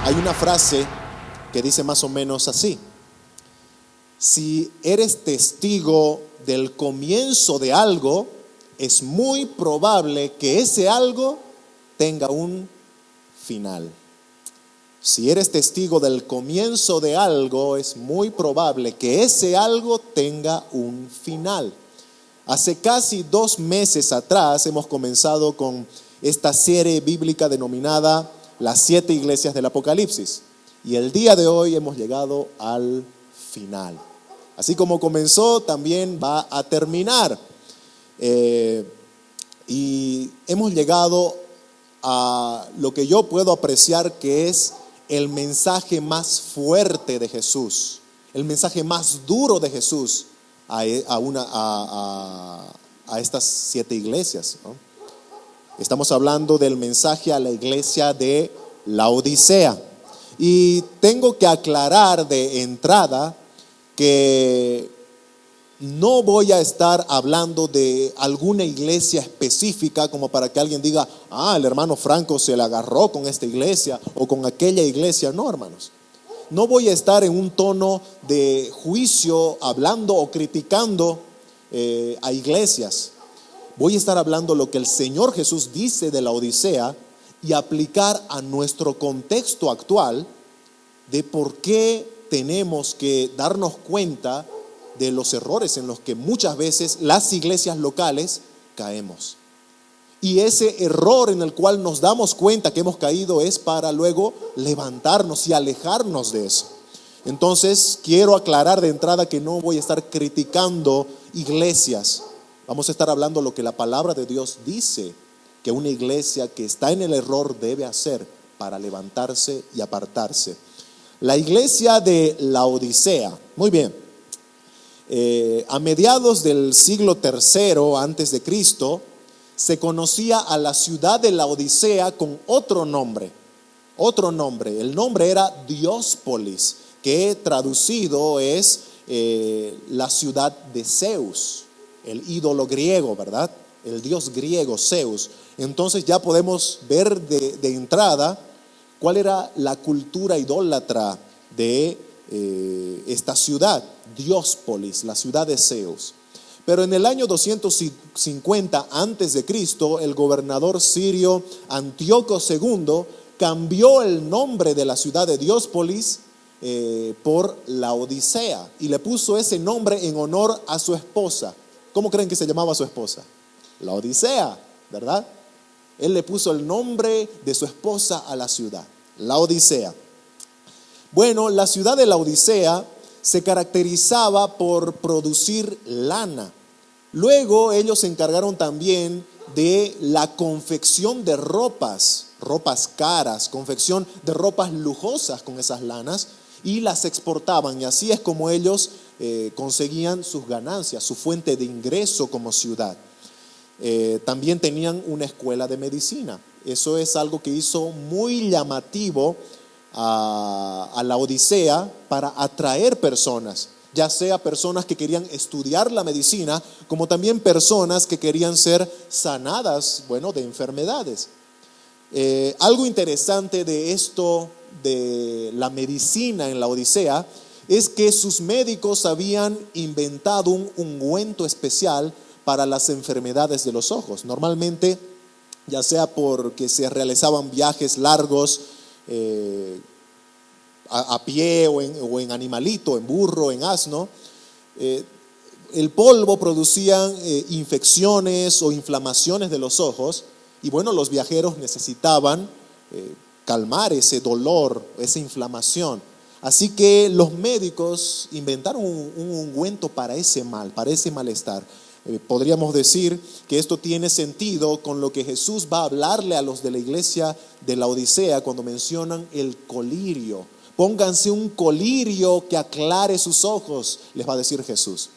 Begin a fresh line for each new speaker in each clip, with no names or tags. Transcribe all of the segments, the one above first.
Hay una frase que dice más o menos así: si eres testigo del comienzo de algo, es muy probable que ese algo tenga un final. Si eres testigo del comienzo de algo, es muy probable que ese algo tenga un final. Hace casi 2 meses atrás hemos comenzado con esta serie bíblica denominada Las 7 iglesias del Apocalipsis. Y el día de hoy hemos llegado al final. Así como comenzó, también va a terminar. Y hemos llegado a lo que yo puedo apreciar que es el mensaje más fuerte de Jesús, el mensaje más duro de Jesús a estas 7 iglesias, ¿no? Estamos hablando del mensaje a la iglesia de Laodicea. Y tengo que aclarar de entrada que no voy a estar hablando de alguna iglesia específica como para que alguien diga, el hermano Franco se le agarró con esta iglesia o con aquella iglesia. No, hermanos. No voy a estar en un tono de juicio hablando o criticando a iglesias. Voy a estar hablando lo que el Señor Jesús dice de la Odisea y aplicar a nuestro contexto actual de por qué tenemos que darnos cuenta de los errores en los que muchas veces las iglesias locales caemos. Y ese error en el cual nos damos cuenta que hemos caído es para luego levantarnos y alejarnos de eso. Entonces, quiero aclarar de entrada que no voy a estar criticando iglesias. Vamos a estar hablando lo que la palabra de Dios dice que una iglesia que está en el error debe hacer para levantarse y apartarse. La iglesia de Laodicea, muy bien, a mediados del siglo III antes de Cristo, se conocía a la ciudad de Laodicea con otro nombre. El nombre era Diospolis, que traducido es la ciudad de Zeus, el ídolo griego, ¿verdad? El dios griego Zeus. Entonces ya podemos ver de entrada cuál era la cultura idólatra de esta ciudad, Diospolis, la ciudad de Zeus. Pero en el año 250 antes de Cristo, el gobernador sirio Antíoco II cambió el nombre de la ciudad de Diospolis por Laodicea y le puso ese nombre en honor a su esposa. ¿Cómo creen que se llamaba su esposa? Laodicea, ¿verdad? Él le puso el nombre de su esposa a la ciudad, Laodicea. Bueno, la ciudad de Laodicea se caracterizaba por producir lana. Luego ellos se encargaron también de la confección de ropas caras, confección de ropas lujosas con esas lanas, y las exportaban, y así es como ellos conseguían sus ganancias, su fuente de ingreso como ciudad. También tenían una escuela de medicina. Eso es algo que hizo muy llamativo a la Odisea para atraer personas, ya sea personas que querían estudiar la medicina, como también personas que querían ser sanadas, de enfermedades. Algo interesante de esto, de la medicina en la Odisea, es que sus médicos habían inventado un ungüento especial para las enfermedades de los ojos. Normalmente, ya sea porque se realizaban viajes largos a pie o en animalito, en burro, en asno, el polvo producía infecciones o inflamaciones de los ojos, y los viajeros necesitaban calmar ese dolor, esa inflamación. Así que los médicos inventaron un ungüento para ese mal, para ese malestar. Podríamos decir que esto tiene sentido con lo que Jesús va a hablarle a los de la iglesia de la Odisea cuando mencionan el colirio. Pónganse un colirio que aclare sus ojos, les va a decir Jesús.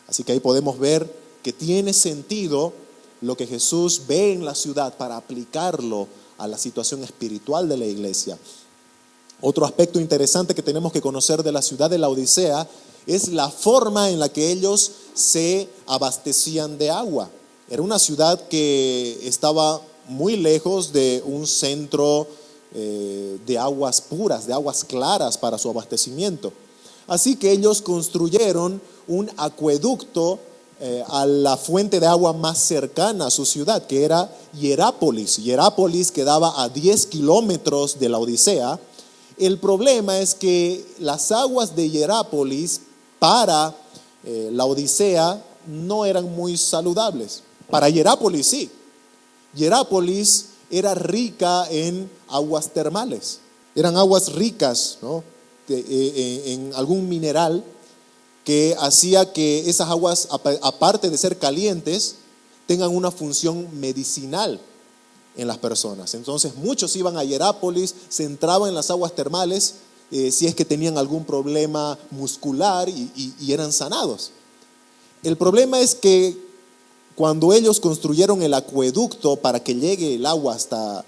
Así que ahí podemos ver que tiene sentido lo que Jesús ve en la ciudad para aplicarlo a la situación espiritual de la iglesia. Otro aspecto interesante que tenemos que conocer de la ciudad de la Odisea es la forma en la que ellos se abastecían de agua. Era una ciudad que estaba muy lejos de un centro de aguas puras, de aguas claras para su abastecimiento. Así que ellos construyeron un acueducto a la fuente de agua más cercana a su ciudad, que era Hierápolis. Hierápolis quedaba a 10 kilómetros de Laodicea. El problema es que las aguas de Hierápolis para Laodicea no eran muy saludables. Para Hierápolis sí. Hierápolis era rica en aguas termales. Eran aguas ricas, ¿no?, en algún mineral que hacía que esas aguas, aparte de ser calientes, tengan una función medicinal en las personas. Entonces muchos iban a Hierápolis, se entraban en las aguas termales si es que tenían algún problema muscular y eran sanados. El problema es que cuando ellos construyeron el acueducto para que llegue el agua hasta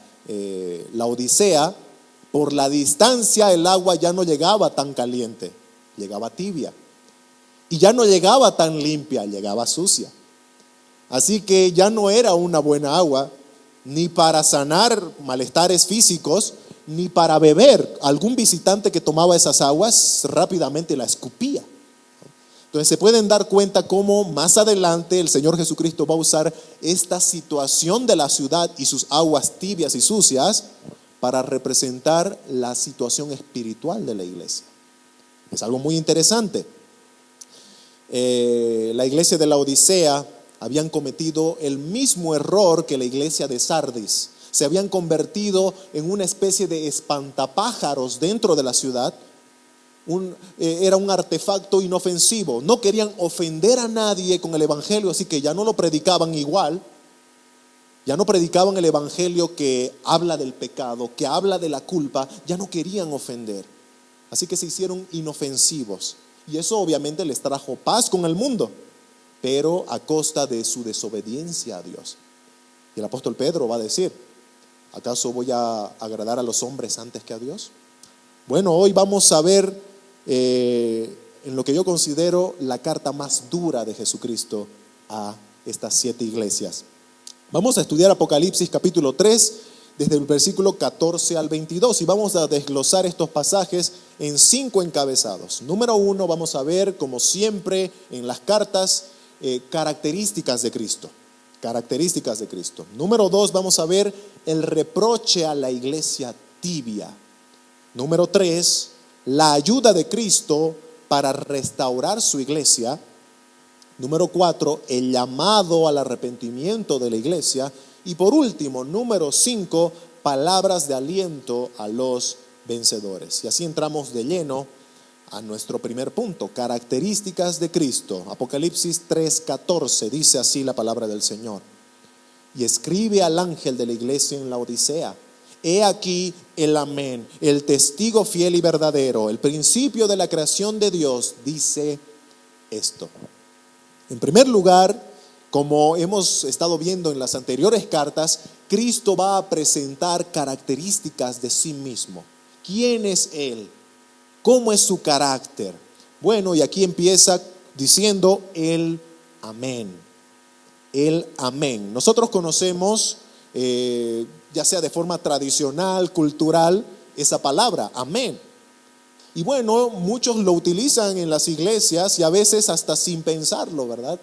Laodicea, por la distancia el agua ya no llegaba tan caliente, llegaba tibia. Y ya no llegaba tan limpia, llegaba sucia. Así que ya no era una buena agua, ni para sanar malestares físicos, ni para beber. Algún visitante que tomaba esas aguas rápidamente la escupía. Entonces se pueden dar cuenta cómo más adelante el Señor Jesucristo va a usar esta situación de la ciudad y sus aguas tibias y sucias para representar la situación espiritual de la iglesia. Es algo muy interesante. La iglesia de Laodicea habían cometido el mismo error que la iglesia de Sardis. Se habían convertido en una especie de espantapájaros dentro de la ciudad. Era un artefacto inofensivo. No querían ofender a nadie con el evangelio, así que ya no lo predicaban igual. Ya no predicaban el evangelio que habla del pecado, que habla de la culpa. Ya no querían ofender. Así que se hicieron inofensivos. Y eso obviamente les trajo paz con el mundo, pero a costa de su desobediencia a Dios. Y el apóstol Pedro va a decir: ¿acaso voy a agradar a los hombres antes que a Dios? Bueno, hoy vamos a ver en lo que yo considero la carta más dura de Jesucristo a estas 7 iglesias. Vamos a estudiar Apocalipsis capítulo 3, desde el versículo 14 al 22, y vamos a desglosar estos pasajes en 5 encabezados. Número 1, vamos a ver, como siempre en las cartas, características de Cristo. Características de Cristo. Número 2, vamos a ver el reproche a la iglesia tibia. Número 3, la ayuda de Cristo para restaurar su iglesia. Número 4, el llamado al arrepentimiento de la iglesia. Y por último, número 5, palabras de aliento a los vencedores. Y así entramos de lleno a nuestro primer punto, características de Cristo. Apocalipsis 3:14 dice así la palabra del Señor: y escribe al ángel de la iglesia en Laodicea: he aquí el amén, el testigo fiel y verdadero, el principio de la creación de Dios, dice esto. En primer lugar, como hemos estado viendo en las anteriores cartas, Cristo va a presentar características de sí mismo. ¿Quién es Él? ¿Cómo es su carácter? Bueno, y aquí empieza diciendo el amén. El amén. Nosotros conocemos, ya sea de forma tradicional, cultural, esa palabra, amén. Y bueno, muchos lo utilizan en las iglesias y a veces hasta sin pensarlo, ¿verdad?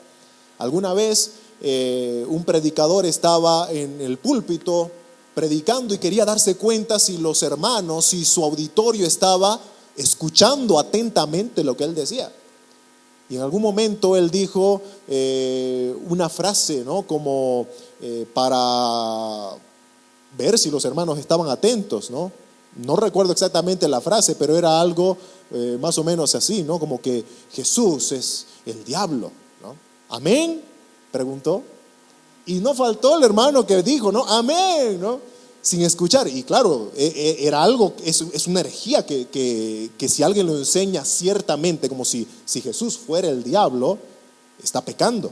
Alguna vez un predicador estaba en el púlpito predicando y quería darse cuenta si los hermanos, si su auditorio estaba escuchando atentamente lo que él decía. Y en algún momento él dijo una frase, ¿no?, como para ver si los hermanos estaban atentos, ¿no? No recuerdo exactamente la frase, pero era algo más o menos así, ¿no? Como que Jesús es el diablo, ¿no? ¿Amén?, preguntó. Y no faltó el hermano que dijo, ¿no?, amén, ¿no?, sin escuchar. Y claro, era algo, es una herejía que si alguien lo enseña ciertamente como si Jesús fuera el diablo, está pecando.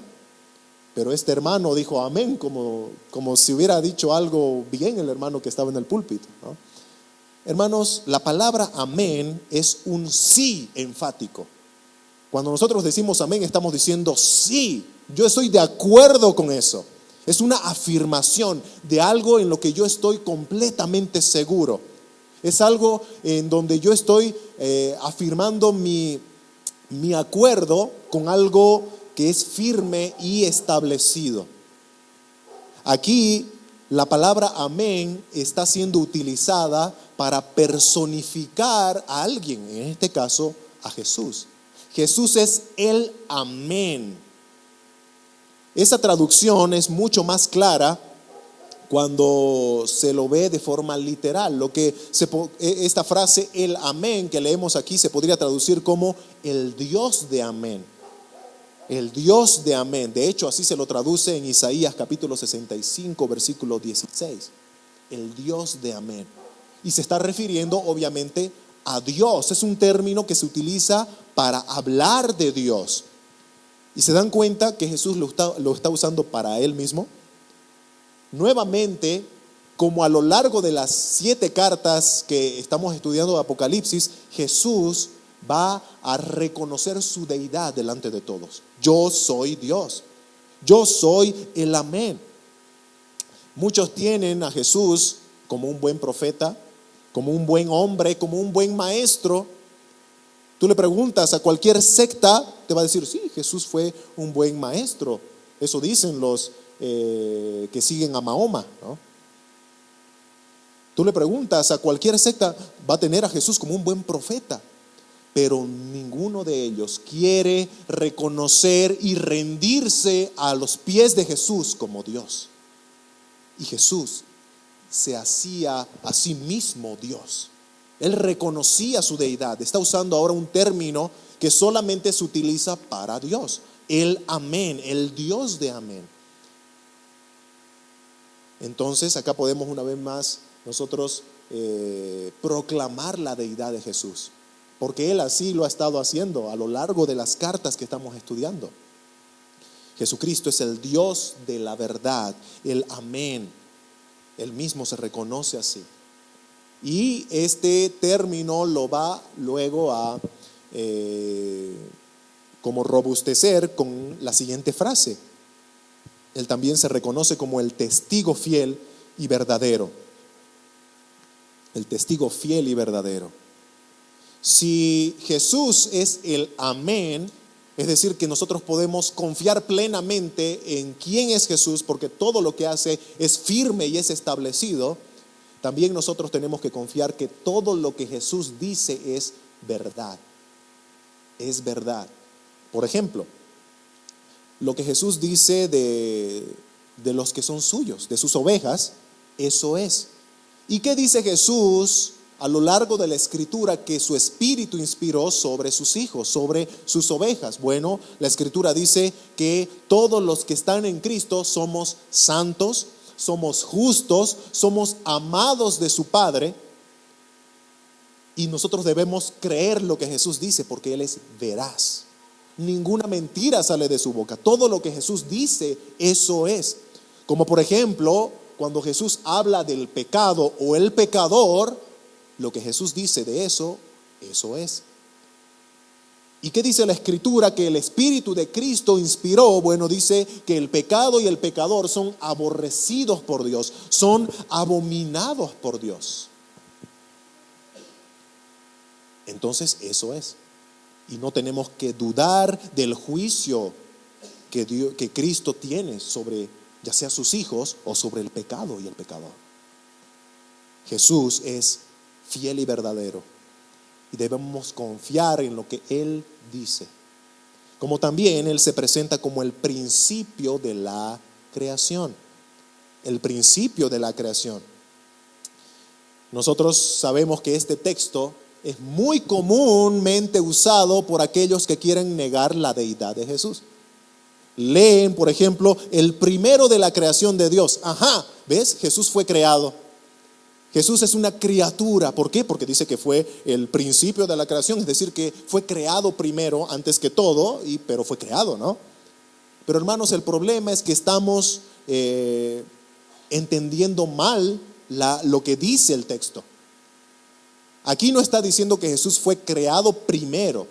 Pero este hermano dijo amén como si hubiera dicho algo bien el hermano que estaba en el púlpito, ¿no? Hermanos, la palabra amén es un sí enfático. Cuando nosotros decimos amén, estamos diciendo sí, yo estoy de acuerdo con eso. Es una afirmación de algo en lo que yo estoy completamente seguro. Es algo en donde yo estoy afirmando mi acuerdo con algo que es firme y establecido. Aquí la palabra amén está siendo utilizada para personificar a alguien, en este caso a Jesús. Jesús es el amén. Esa traducción es mucho más clara cuando se lo ve de forma literal. Esta frase, el amén, que leemos aquí, se podría traducir como el Dios de amén. El Dios de amén. De hecho, así se lo traduce en Isaías capítulo 65, versículo 16. El Dios de amén. Y se está refiriendo obviamente a Dios. Es un término que se utiliza para hablar de Dios. ¿Y se dan cuenta que Jesús lo está usando para Él mismo? Nuevamente, como a lo largo de las 7 cartas que estamos estudiando de Apocalipsis, Jesús va a reconocer su deidad delante de todos. Yo soy Dios. Yo soy el amén. Muchos tienen a Jesús como un buen profeta, como un buen hombre, como un buen maestro. Tú le preguntas a cualquier secta, te va a decir, sí, Jesús fue un buen maestro. Eso dicen los que siguen a Mahoma, ¿no? Tú le preguntas a cualquier secta, va a tener a Jesús como un buen profeta. Pero ninguno de ellos quiere reconocer y rendirse a los pies de Jesús como Dios. Y Jesús se hacía a sí mismo Dios. Él reconocía su deidad. Está usando ahora un término que solamente se utiliza para Dios. El amén, el Dios de amén. Entonces acá podemos una vez más nosotros proclamar la deidad de Jesús, porque Él así lo ha estado haciendo a lo largo de las cartas que estamos estudiando. Jesucristo es el Dios de la verdad, el amén. Él mismo se reconoce así. Y este término lo va luego a como robustecer con la siguiente frase. Él también se reconoce como el testigo fiel y verdadero. El testigo fiel y verdadero. Si Jesús es el amén, es decir, que nosotros podemos confiar plenamente en quién es Jesús, porque todo lo que hace es firme y es establecido. También nosotros tenemos que confiar que todo lo que Jesús dice es verdad. Es verdad. Por ejemplo, lo que Jesús dice de los que son suyos, de sus ovejas, eso es. ¿Y qué dice Jesús a lo largo de la Escritura que su Espíritu inspiró sobre sus hijos, sobre sus ovejas? Bueno, la Escritura dice que todos los que están en Cristo somos santos, somos justos, somos amados de su Padre, y nosotros debemos creer lo que Jesús dice porque Él es veraz. Ninguna mentira sale de su boca. Todo lo que Jesús dice, eso es. Como por ejemplo, cuando Jesús habla del pecado o el pecador, lo que Jesús dice de eso, eso es. ¿Y qué dice la Escritura? Que el Espíritu de Cristo inspiró. Bueno, dice que el pecado y el pecador son aborrecidos por Dios, son abominados por Dios. Entonces eso es. Y no tenemos que dudar del juicio que Cristo tiene sobre ya sea sus hijos o sobre el pecado y el pecador. Jesús es fiel y verdadero y debemos confiar en lo que Él dice. Como también Él se presenta como el principio de la creación. El principio de la creación. Nosotros sabemos que este texto es muy comúnmente usado por aquellos que quieren negar la deidad de Jesús. Leen, por ejemplo, el primero de la creación de Dios. Ajá, ¿ves? Jesús fue creado. Jesús es una criatura. ¿Por qué? Porque dice que fue el principio de la creación, es decir, que fue creado primero, antes que todo, pero fue creado, ¿no? Pero hermanos, el problema es que estamos entendiendo mal lo que dice el texto. Aquí no está diciendo que Jesús fue creado primero.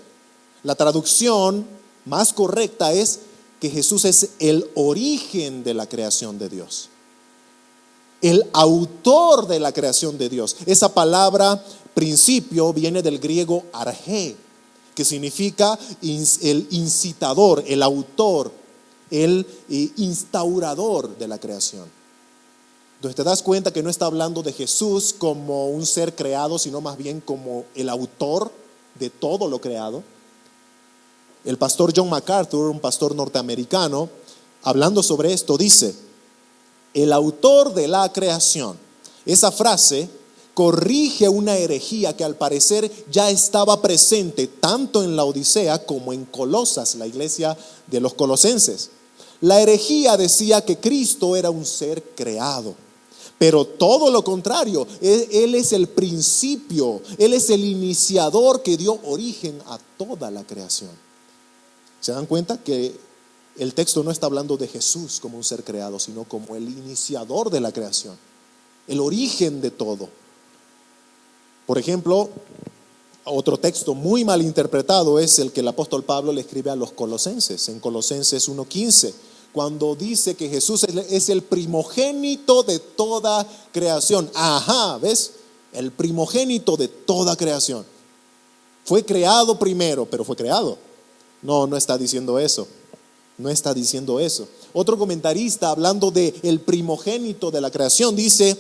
La traducción más correcta es que Jesús es el origen de la creación de Dios. el autor de la creación de Dios. Esa palabra principio viene del griego arge, que significa el incitador, el autor, el instaurador de la creación. Entonces te das cuenta que no está hablando de Jesús como un ser creado, sino más bien como el autor de todo lo creado. El pastor John MacArthur, un pastor norteamericano, hablando sobre esto, dice: el autor de la creación. Esa frase corrige una herejía que al parecer ya estaba presente tanto en la Odisea como en Colosas, la iglesia de los colosenses. La herejía decía que Cristo era un ser creado, pero todo lo contrario, Él es el principio, Él es el iniciador que dio origen a toda la creación. ¿Se dan cuenta que el texto no está hablando de Jesús como un ser creado, sino como el iniciador de la creación, el origen de todo? Por ejemplo, otro texto muy mal interpretado es el que el apóstol Pablo le escribe a los colosenses, en Colosenses 1:15, cuando dice que Jesús es el primogénito de toda creación. Ajá, ¿ves? El primogénito de toda creación. Fue creado primero, pero fue creado. No está diciendo eso. No está diciendo eso. Otro comentarista, hablando de el primogénito de la creación, dice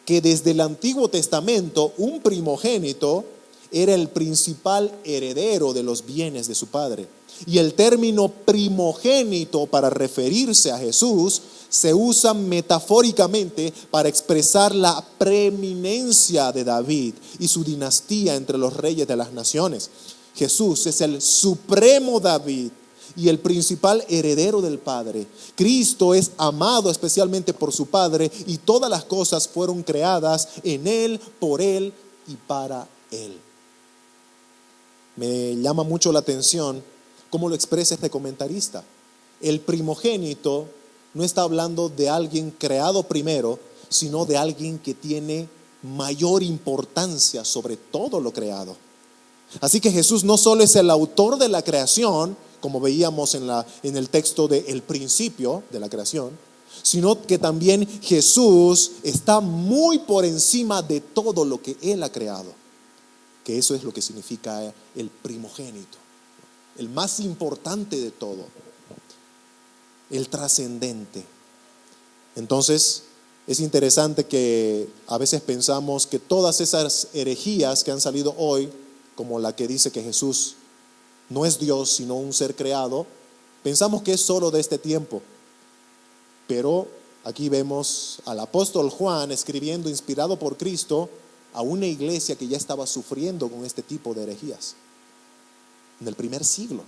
que desde el Antiguo Testamento un primogénito era el principal heredero de los bienes de su padre. Y el término primogénito para referirse a Jesús se usa metafóricamente para expresar la preeminencia de David y su dinastía entre los reyes de las naciones. Jesús es el supremo David y el principal heredero del Padre. Cristo es amado especialmente por su Padre, y todas las cosas fueron creadas en Él, por Él y para Él. Me llama mucho la atención cómo lo expresa este comentarista. El primogénito no está hablando de alguien creado primero, sino de alguien que tiene mayor importancia sobre todo lo creado. Así que Jesús no solo es el autor de la creación, como veíamos en el texto del principio de la creación, sino que también Jesús está muy por encima de todo lo que Él ha creado. Que eso es lo que significa el primogénito, el más importante de todo, el trascendente. Entonces es interesante que a veces pensamos que todas esas herejías que han salido hoy, como la que dice que Jesús no es Dios sino un ser creado, pensamos que es solo de este tiempo. Pero aquí vemos al apóstol Juan escribiendo, inspirado por Cristo, a una iglesia que ya estaba sufriendo con este tipo de herejías en el primer siglo.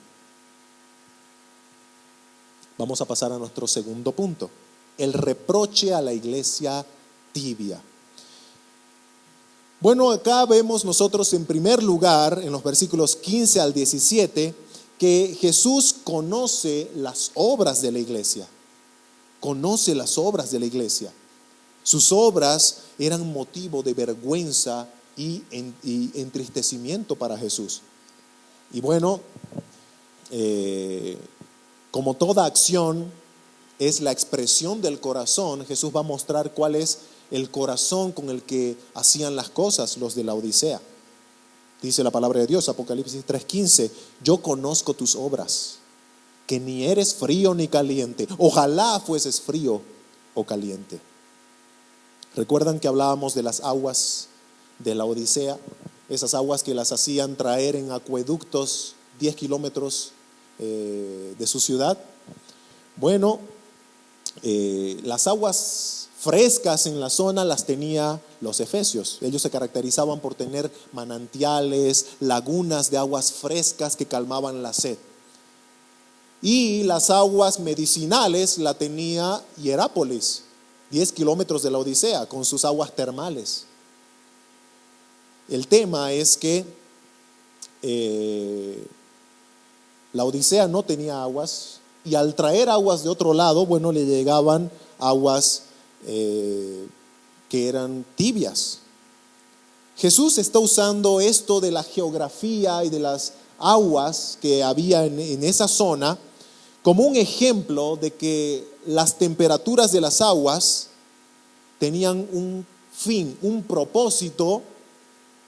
Vamos a pasar a nuestro segundo punto: el reproche a la iglesia tibia. Bueno, acá vemos nosotros en primer lugar, en los versículos 15 al 17, que Jesús conoce las obras de la iglesia. Conoce las obras de la iglesia. Sus obras eran motivo de vergüenza y entristecimiento para Jesús. Y bueno, como toda acción es la expresión del corazón, Jesús va a mostrar cuál es el corazón con el que hacían las cosas los de la Odisea. Dice la palabra de Dios, Apocalipsis 3:15: yo conozco tus obras, que ni eres frío ni caliente. Ojalá fueses frío o caliente. ¿Recuerdan que hablábamos de las aguas de la Odisea? Esas aguas que las hacían traer en acueductos 10 kilómetros de su ciudad. Bueno, las aguas frescas en la zona las tenía los efesios. Ellos se caracterizaban por tener manantiales, lagunas de aguas frescas que calmaban la sed. Y las aguas medicinales la tenía Hierápolis, 10 kilómetros de la Odisea, con sus aguas termales. El tema es que la Odisea no tenía aguas, y al traer aguas de otro lado, bueno, le llegaban aguas que eran tibias. Jesús está usando esto de la geografía y de las aguas que había en esa zona como un ejemplo de que las temperaturas de las aguas tenían un fin, un propósito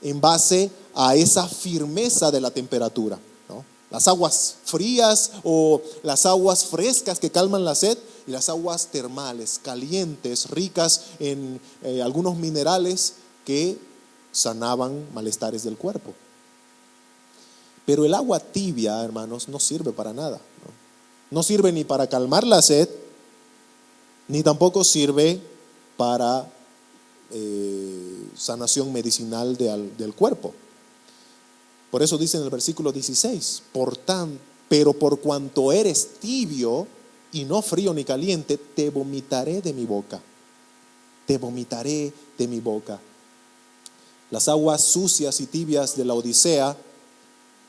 en base a esa firmeza de la temperatura, ¿no? Las aguas frías o las aguas frescas que calman la sed, y las aguas termales, calientes, ricas en algunos minerales que sanaban malestares del cuerpo. Pero el agua tibia, hermanos, no sirve para nada, ¿no? No sirve ni para calmar la sed, ni tampoco sirve para sanación medicinal del cuerpo. Por eso dice en el versículo 16, pero por cuanto eres tibio y no frío ni caliente, te vomitaré de mi boca. Te vomitaré de mi boca. Las aguas sucias y tibias de la Odisea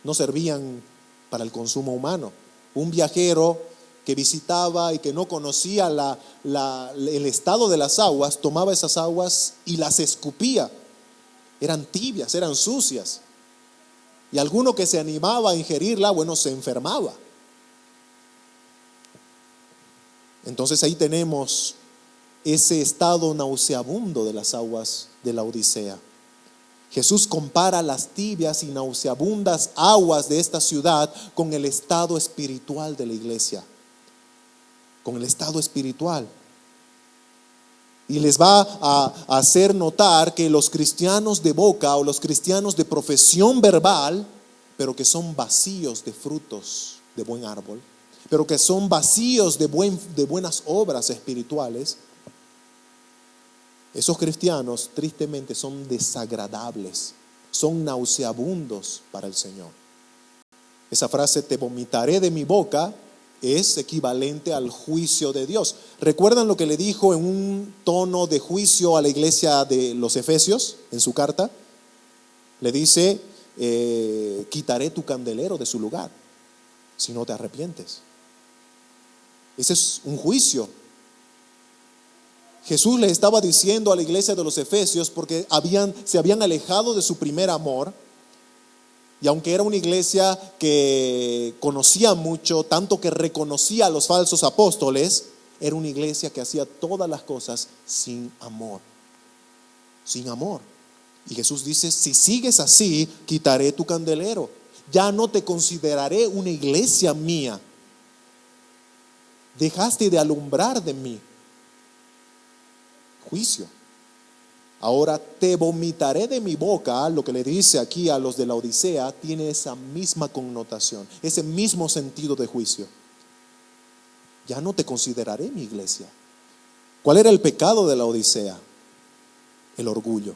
no servían para el consumo humano. Un viajero que visitaba y que no conocía el estado de las aguas, tomaba esas aguas y las escupía. Eran tibias, eran sucias. Y alguno que se animaba a ingerirla, bueno, se enfermaba. Entonces ahí tenemos ese estado nauseabundo de las aguas de la Odisea. Jesús compara las tibias y nauseabundas aguas de esta ciudad con el estado espiritual de la iglesia. Con el estado espiritual. Y les va a hacer notar que los cristianos de boca o los cristianos de profesión verbal, pero que son vacíos de frutos de buen árbol, pero que son vacíos de buenas obras espirituales, esos cristianos tristemente son desagradables, son nauseabundos para el Señor. Esa frase, te vomitaré de mi boca, es equivalente al juicio de Dios. ¿Recuerdan lo que le dijo en un tono de juicio a la iglesia de los Efesios en su carta? Le dice, quitaré tu candelero de su lugar si no te arrepientes. Ese es un juicio. Jesús le estaba diciendo a la iglesia de los Efesios porque se habían alejado de su primer amor. Y aunque era una iglesia que conocía mucho, tanto que reconocía a los falsos apóstoles, era una iglesia que hacía todas las cosas sin amor. Sin amor. Y Jesús dice, si sigues así, quitaré tu candelero. Ya no te consideraré una iglesia mía. Dejaste de alumbrar de mí. Juicio. Ahora te vomitaré de mi boca. Lo que le dice aquí a los de la Odisea tiene esa misma connotación, ese mismo sentido de juicio. Ya no te consideraré mi iglesia. ¿Cuál era el pecado de la Odisea? El orgullo.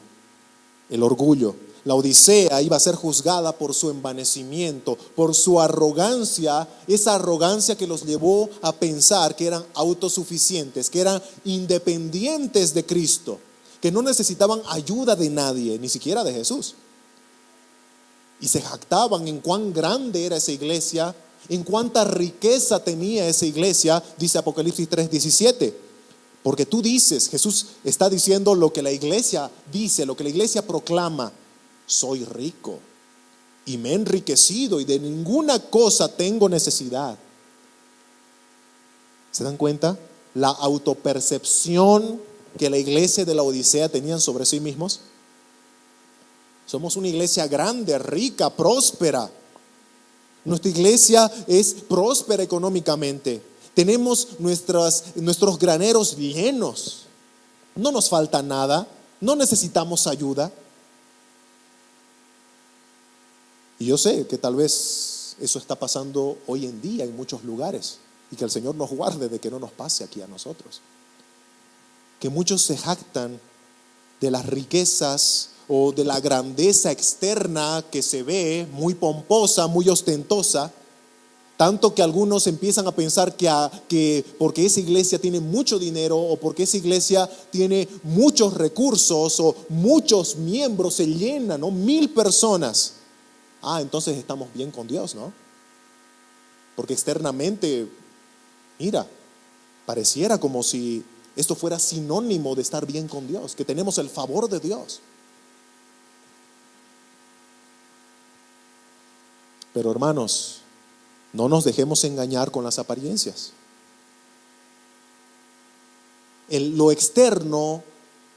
El orgullo. La Odisea iba a ser juzgada por su envanecimiento, por su arrogancia, esa arrogancia que los llevó a pensar que eran autosuficientes, que eran independientes de Cristo, que no necesitaban ayuda de nadie, ni siquiera de Jesús. Y se jactaban en cuán grande era esa iglesia, en cuánta riqueza tenía esa iglesia, dice Apocalipsis 3:17. Porque tú dices, Jesús está diciendo lo que la iglesia dice, lo que la iglesia proclama: soy rico y me he enriquecido y de ninguna cosa tengo necesidad. ¿Se dan cuenta? La autopercepción que la iglesia de la Odisea tenían sobre sí mismos. Somos una iglesia grande, rica, próspera. Nuestra iglesia es próspera económicamente. Tenemos nuestros graneros llenos. No nos falta nada. No necesitamos ayuda. Y yo sé que tal vez eso está pasando hoy en día en muchos lugares, y que el Señor nos guarde de que no nos pase aquí a nosotros. Que muchos se jactan de las riquezas o de la grandeza externa que se ve muy pomposa, muy ostentosa, tanto que algunos empiezan a pensar que porque esa iglesia tiene mucho dinero o porque esa iglesia tiene muchos recursos o muchos miembros, se llenan, ¿no? 1000 personas. Entonces estamos bien con Dios, ¿no? Porque externamente, mira, pareciera como si esto fuera sinónimo de estar bien con Dios, que tenemos el favor de Dios. Pero hermanos, no nos dejemos engañar con las apariencias. Lo externo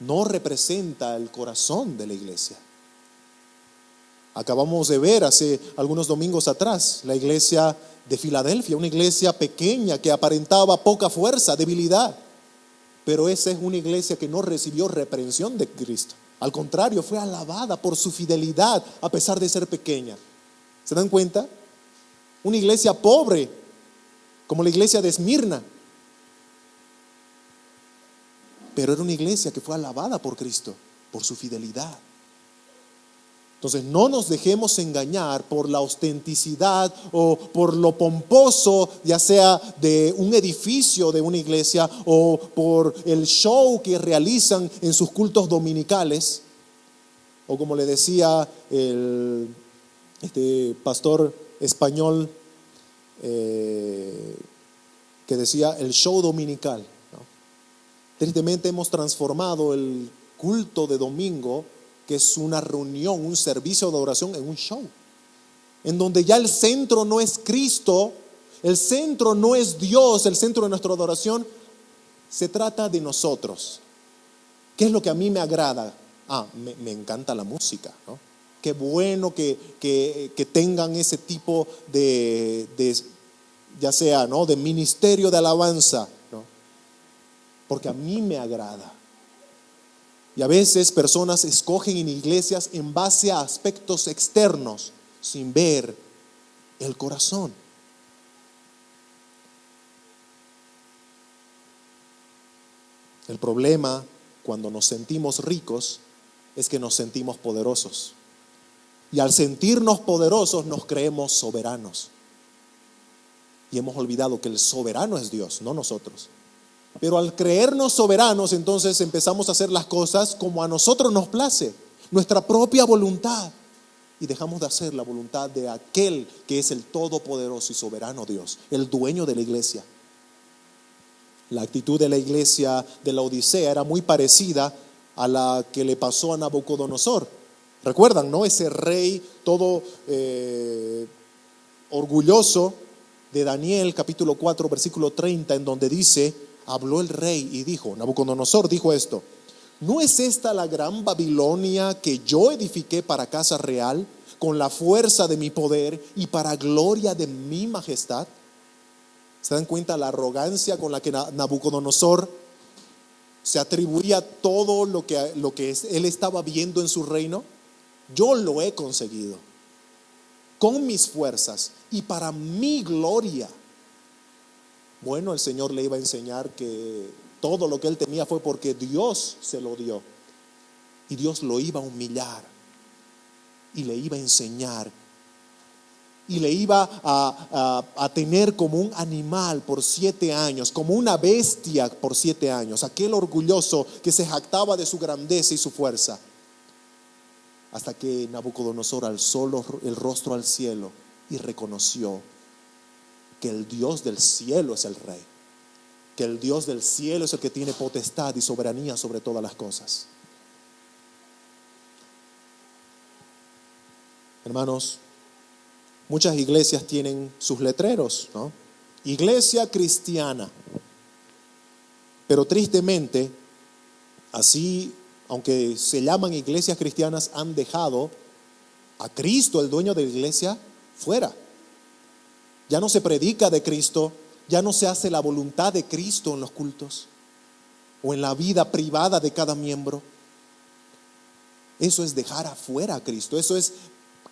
no representa el corazón de la iglesia. Acabamos de ver hace algunos domingos atrás la iglesia de Filadelfia, una iglesia pequeña que aparentaba poca fuerza, debilidad. Pero esa es una iglesia que no recibió reprensión de Cristo. Al contrario, fue alabada por su fidelidad a pesar de ser pequeña. ¿Se dan cuenta? Una iglesia pobre, como la iglesia de Esmirna. Pero era una iglesia que fue alabada por Cristo, por su fidelidad. Entonces no nos dejemos engañar por la ostenticidad o por lo pomposo, ya sea de un edificio de una iglesia o por el show que realizan en sus cultos dominicales, o como le decía el pastor español que decía el show dominical, ¿no? Tristemente hemos transformado el culto de domingo, que es una reunión, un servicio de oración, en un show, en donde ya el centro no es Cristo, el centro no es Dios, el centro de nuestra adoración. Se trata de nosotros. ¿Qué es lo que a mí me agrada? Me encanta la música, ¿no? Qué bueno que tengan ese tipo de ya sea, ¿no?, de ministerio de alabanza, ¿no? Porque a mí me agrada. Y a veces personas escogen en iglesias en base a aspectos externos, sin ver el corazón. El problema cuando nos sentimos ricos es que nos sentimos poderosos. Y al sentirnos poderosos nos creemos soberanos. Y hemos olvidado que el soberano es Dios, no nosotros. Pero al creernos soberanos, entonces empezamos a hacer las cosas como a nosotros nos place, nuestra propia voluntad. Y dejamos de hacer la voluntad de aquel que es el todopoderoso y soberano Dios, el dueño de la iglesia. La actitud de la iglesia de la Odisea era muy parecida a la que le pasó a Nabucodonosor. ¿Recuerdan, no? Ese rey todo orgulloso de Daniel, capítulo 4, versículo 30, en donde dice: habló el rey y dijo, Nabucodonosor dijo esto: ¿no es esta la gran Babilonia que yo edifiqué para casa real, con la fuerza de mi poder y para gloria de mi majestad? ¿Se dan cuenta la arrogancia con la que Nabucodonosor se atribuía todo lo que él estaba viendo en su reino? Yo lo he conseguido con mis fuerzas y para mi gloria. Bueno, el Señor le iba a enseñar que todo lo que él tenía fue porque Dios se lo dio. Y Dios lo iba a humillar y le iba a enseñar y le iba a tener como un animal por 7 años, como una bestia por 7 años. Aquel orgulloso que se jactaba de su grandeza y su fuerza. Hasta que Nabucodonosor alzó el rostro al cielo y reconoció que el Dios del cielo es el rey, que el Dios del cielo es el que tiene potestad y soberanía sobre todas las cosas. Hermanos, muchas iglesias tienen sus letreros, ¿no? Iglesia cristiana. Pero tristemente, así, aunque se llaman iglesias cristianas, han dejado a Cristo, el dueño de la iglesia, fuera. Ya no se predica de Cristo, ya no se hace la voluntad de Cristo en los cultos o en la vida privada de cada miembro. Eso es dejar afuera a Cristo, eso es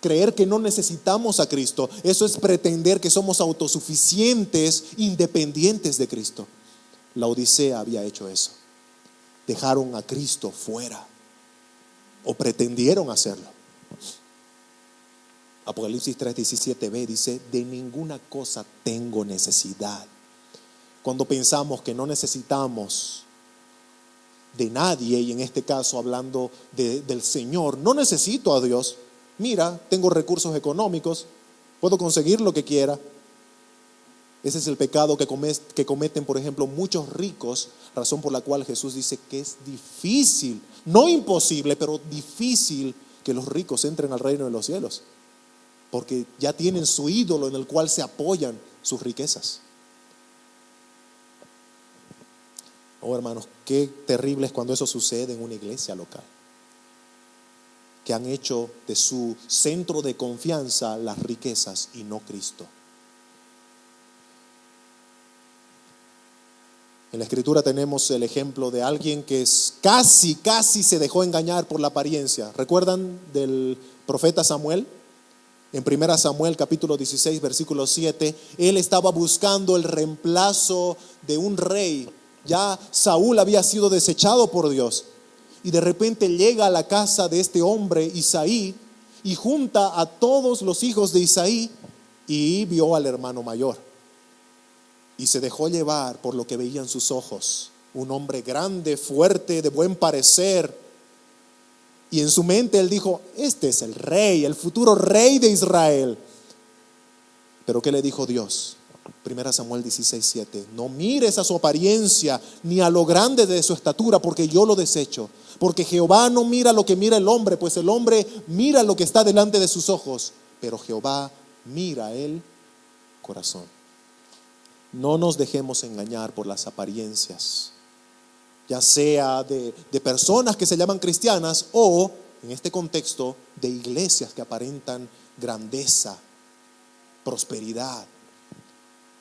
creer que no necesitamos a Cristo, eso es pretender que somos autosuficientes, independientes de Cristo. La Odisea había hecho eso. Dejaron a Cristo fuera o pretendieron hacerlo. Apocalipsis 3:17b dice: de ninguna cosa tengo necesidad. Cuando pensamos que no necesitamos de nadie, y en este caso hablando del Señor, no necesito a Dios. Mira, tengo recursos económicos, puedo conseguir lo que quiera. Ese es el pecado que cometen, por ejemplo, muchos ricos, razón por la cual Jesús dice que es difícil, no imposible, pero difícil que los ricos entren al reino de los cielos. Porque ya tienen su ídolo en el cual se apoyan sus riquezas. Oh, hermanos, qué terrible es cuando eso sucede en una iglesia local, que han hecho de su centro de confianza las riquezas y no Cristo. En la Escritura tenemos el ejemplo de alguien que casi se dejó engañar por la apariencia. ¿Recuerdan del profeta Samuel? En 1 Samuel capítulo 16 versículo 7, él estaba buscando el reemplazo de un rey. Ya Saúl había sido desechado por Dios. Y de repente llega a la casa de este hombre, Isaí, y junta a todos los hijos de Isaí y vio al hermano mayor. Y se dejó llevar por lo que veían sus ojos. Un hombre grande, fuerte, de buen parecer. Y en su mente él dijo: este es el rey, el futuro rey de Israel. Pero ¿qué le dijo Dios? 1 Samuel 16:7. No mires a su apariencia ni a lo grande de su estatura, porque yo lo desecho. Porque Jehová no mira lo que mira el hombre, pues el hombre mira lo que está delante de sus ojos, pero Jehová mira el corazón. No nos dejemos engañar por las apariencias, ya sea de personas que se llaman cristianas o, en este contexto, de iglesias que aparentan grandeza, prosperidad.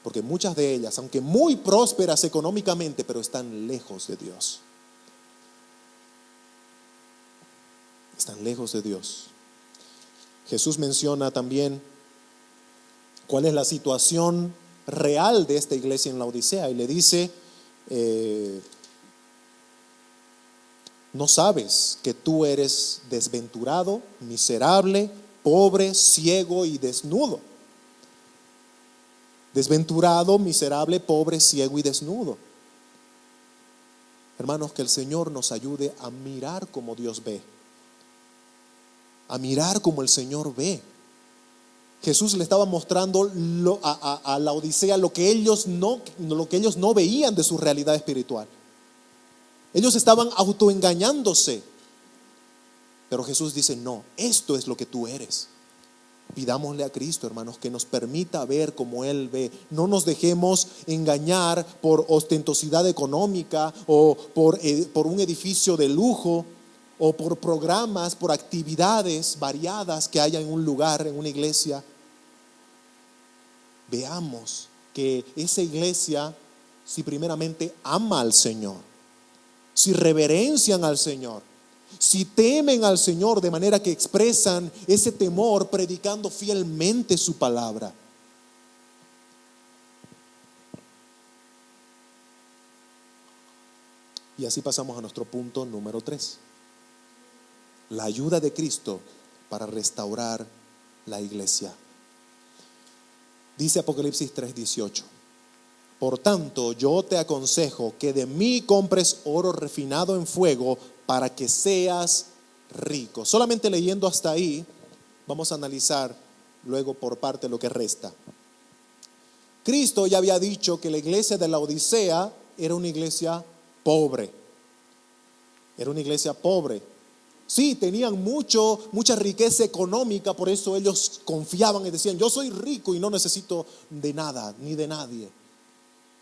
Porque muchas de ellas, aunque muy prósperas económicamente, pero están lejos de Dios. Están lejos de Dios. Jesús menciona también cuál es la situación real de esta iglesia en Laodicea y le dice: ¿no sabes que tú eres desventurado, miserable, pobre, ciego y desnudo? Desventurado, miserable, pobre, ciego y desnudo. Hermanos, que el Señor nos ayude a mirar como Dios ve, a mirar como el Señor ve. Jesús le estaba mostrando a la Odisea lo que ellos no veían de su realidad espiritual. Ellos estaban autoengañándose. Pero Jesús dice: no, esto es lo que tú eres. Pidámosle a Cristo, hermanos, que nos permita ver como Él ve. No nos dejemos engañar por ostentosidad económica o por un edificio de lujo o por programas, por actividades variadas que haya en un lugar, en una iglesia. Veamos que esa iglesia, si primeramente ama al Señor, si reverencian al Señor, si temen al Señor, de manera que expresan ese temor predicando fielmente su palabra. Y así pasamos a nuestro punto número 3. La ayuda de Cristo para restaurar la iglesia. Dice Apocalipsis 3:18: por tanto, yo te aconsejo que de mí compres oro refinado en fuego para que seas rico. Solamente leyendo hasta ahí, vamos a analizar luego por parte lo que resta. Cristo ya había dicho que la iglesia de la Odisea era una iglesia pobre. Era una iglesia pobre. Sí, tenían mucha riqueza económica, por eso ellos confiaban y decían: yo soy rico y no necesito de nada ni de nadie.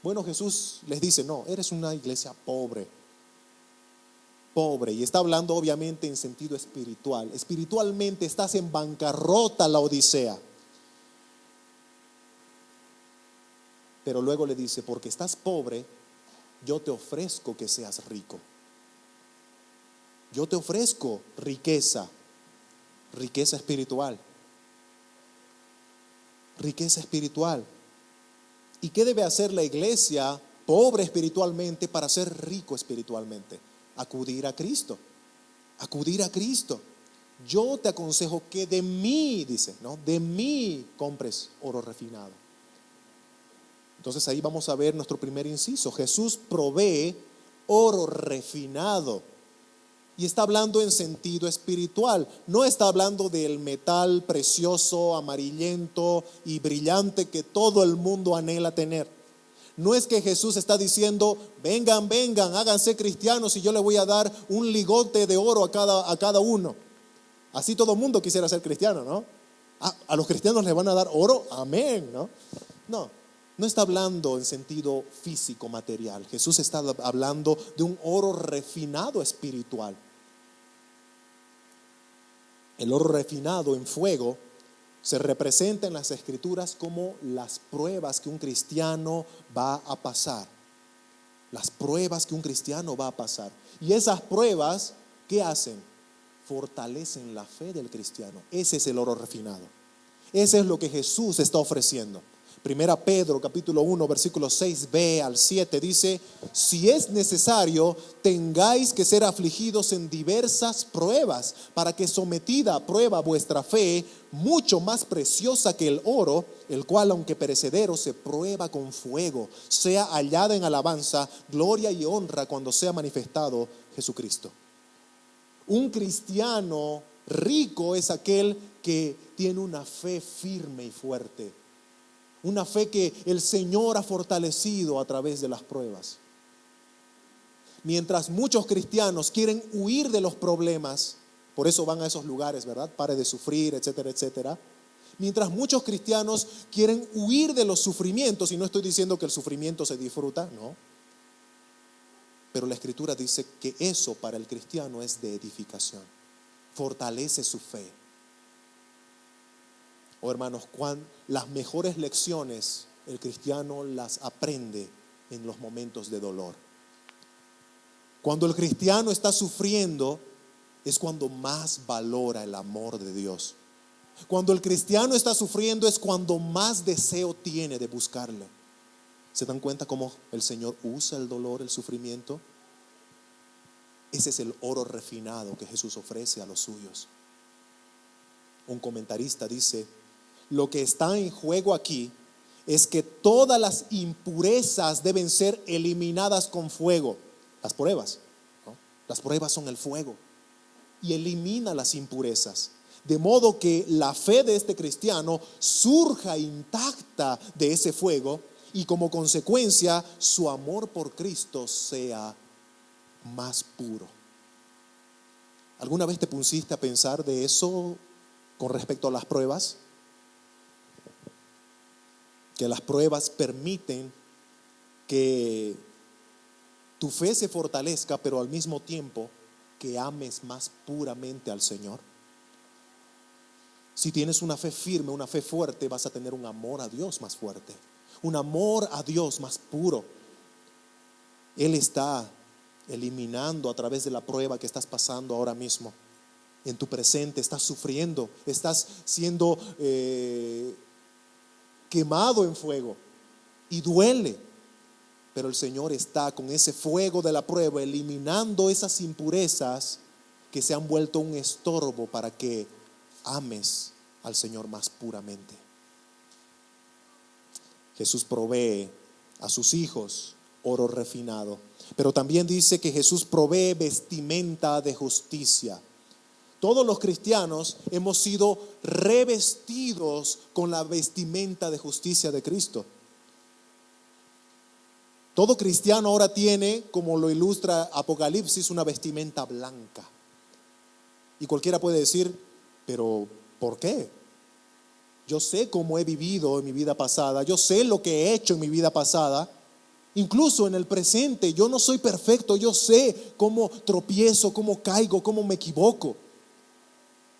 Bueno, Jesús les dice: no, eres una iglesia pobre. Pobre, y está hablando obviamente en sentido espiritual. Espiritualmente estás en bancarrota, la Odisea. Pero luego le dice: porque estás pobre, yo te ofrezco que seas rico. Yo te ofrezco riqueza espiritual. Riqueza espiritual. ¿Y qué debe hacer la iglesia pobre espiritualmente para ser rico espiritualmente? Acudir a Cristo. Acudir a Cristo. Yo te aconsejo que de mí, dice, ¿no? De mí compres oro refinado. Entonces ahí vamos a ver nuestro primer inciso. Jesús provee oro refinado. Y está hablando en sentido espiritual. No está hablando del metal precioso, amarillento y brillante que todo el mundo anhela tener. No es que Jesús está diciendo: vengan, háganse cristianos y yo les voy a dar un ligote de oro a cada uno. Así todo el mundo quisiera ser cristiano, ¿no? A los cristianos les van a dar oro, amén, ¿no? No, no está hablando en sentido físico, material. Jesús está hablando de un oro refinado espiritual. El oro refinado en fuego se representa en las Escrituras como las pruebas que un cristiano va a pasar. Las pruebas que un cristiano va a pasar. Y esas pruebas, ¿qué hacen? Fortalecen la fe del cristiano. Ese es el oro refinado. Ese es lo que Jesús está ofreciendo. Primera Pedro capítulo 1 versículos 6b al 7 dice: si es necesario, tengáis que ser afligidos en diversas pruebas, para que sometida a prueba vuestra fe, mucho más preciosa que el oro, el cual aunque perecedero se prueba con fuego, sea hallada en alabanza, gloria y honra cuando sea manifestado Jesucristo. Un cristiano rico es aquel que tiene una fe firme y fuerte. Una fe que el Señor ha fortalecido a través de las pruebas. Mientras muchos cristianos quieren huir de los problemas, por eso van a esos lugares, ¿verdad? Pare de sufrir, etcétera, etcétera. Mientras muchos cristianos quieren huir de los sufrimientos, y no estoy diciendo que el sufrimiento se disfruta, no. Pero la Escritura dice que eso para el cristiano es de edificación. Fortalece su fe. Oh hermanos, las mejores lecciones el cristiano las aprende en los momentos de dolor. Cuando el cristiano está sufriendo es cuando más valora el amor de Dios. Cuando el cristiano está sufriendo es cuando más deseo tiene de buscarle. ¿Se dan cuenta cómo el Señor usa el dolor, el sufrimiento? Ese es el oro refinado que Jesús ofrece a los suyos. Un comentarista dice: lo que está en juego aquí es que todas las impurezas deben ser eliminadas con fuego. Las pruebas, ¿no? Las pruebas son el fuego y elimina las impurezas, de modo que la fe de este cristiano surja intacta de ese fuego y como consecuencia su amor por Cristo sea más puro. ¿Alguna vez te pusiste a pensar de eso con respecto a las pruebas? Que las pruebas permiten que tu fe se fortalezca, pero al mismo tiempo que ames más puramente al Señor. Si tienes una fe firme, una fe fuerte, vas a tener un amor a Dios más fuerte, un amor a Dios más puro. Él está eliminando a través de la prueba que estás pasando ahora mismo. En tu presente estás sufriendo, estás siendo quemado en fuego y duele, pero el Señor está con ese fuego de la prueba eliminando esas impurezas que se han vuelto un estorbo para que ames al Señor más puramente. Jesús provee a sus hijos oro refinado, pero también dice que Jesús provee vestimenta de justicia. Todos los cristianos hemos sido revestidos con la vestimenta de justicia de Cristo. Todo cristiano ahora tiene, como lo ilustra Apocalipsis, una vestimenta blanca. Y cualquiera puede decir: pero ¿por qué? Yo sé cómo he vivido en mi vida pasada, yo sé lo que he hecho en mi vida pasada. Incluso en el presente, yo no soy perfecto, yo sé cómo tropiezo, cómo caigo, cómo me equivoco.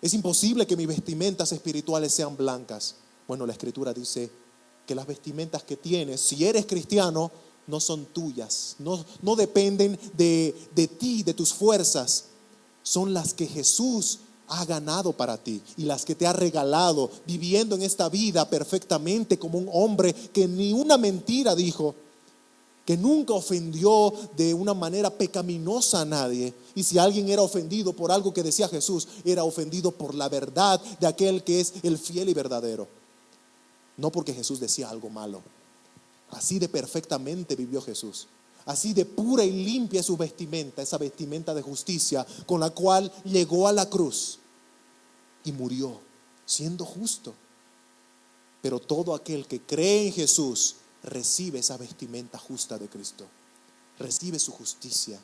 Es imposible que mis vestimentas espirituales sean blancas. Bueno, la Escritura dice que las vestimentas que tienes, si eres cristiano, no son tuyas, no dependen de ti, de tus fuerzas. Son las que Jesús ha ganado para ti y las que te ha regalado, viviendo en esta vida perfectamente como un hombre que ni una mentira dijo, que nunca ofendió de una manera pecaminosa a nadie. Y si alguien era ofendido por algo que decía Jesús, era ofendido por la verdad de aquel que es el fiel y verdadero, no porque Jesús decía algo malo. Así de perfectamente vivió Jesús, así de pura y limpia es su vestimenta, esa vestimenta de justicia con la cual llegó a la cruz y murió siendo justo. Pero todo aquel que cree en Jesús recibe esa vestimenta justa de Cristo, recibe su justicia.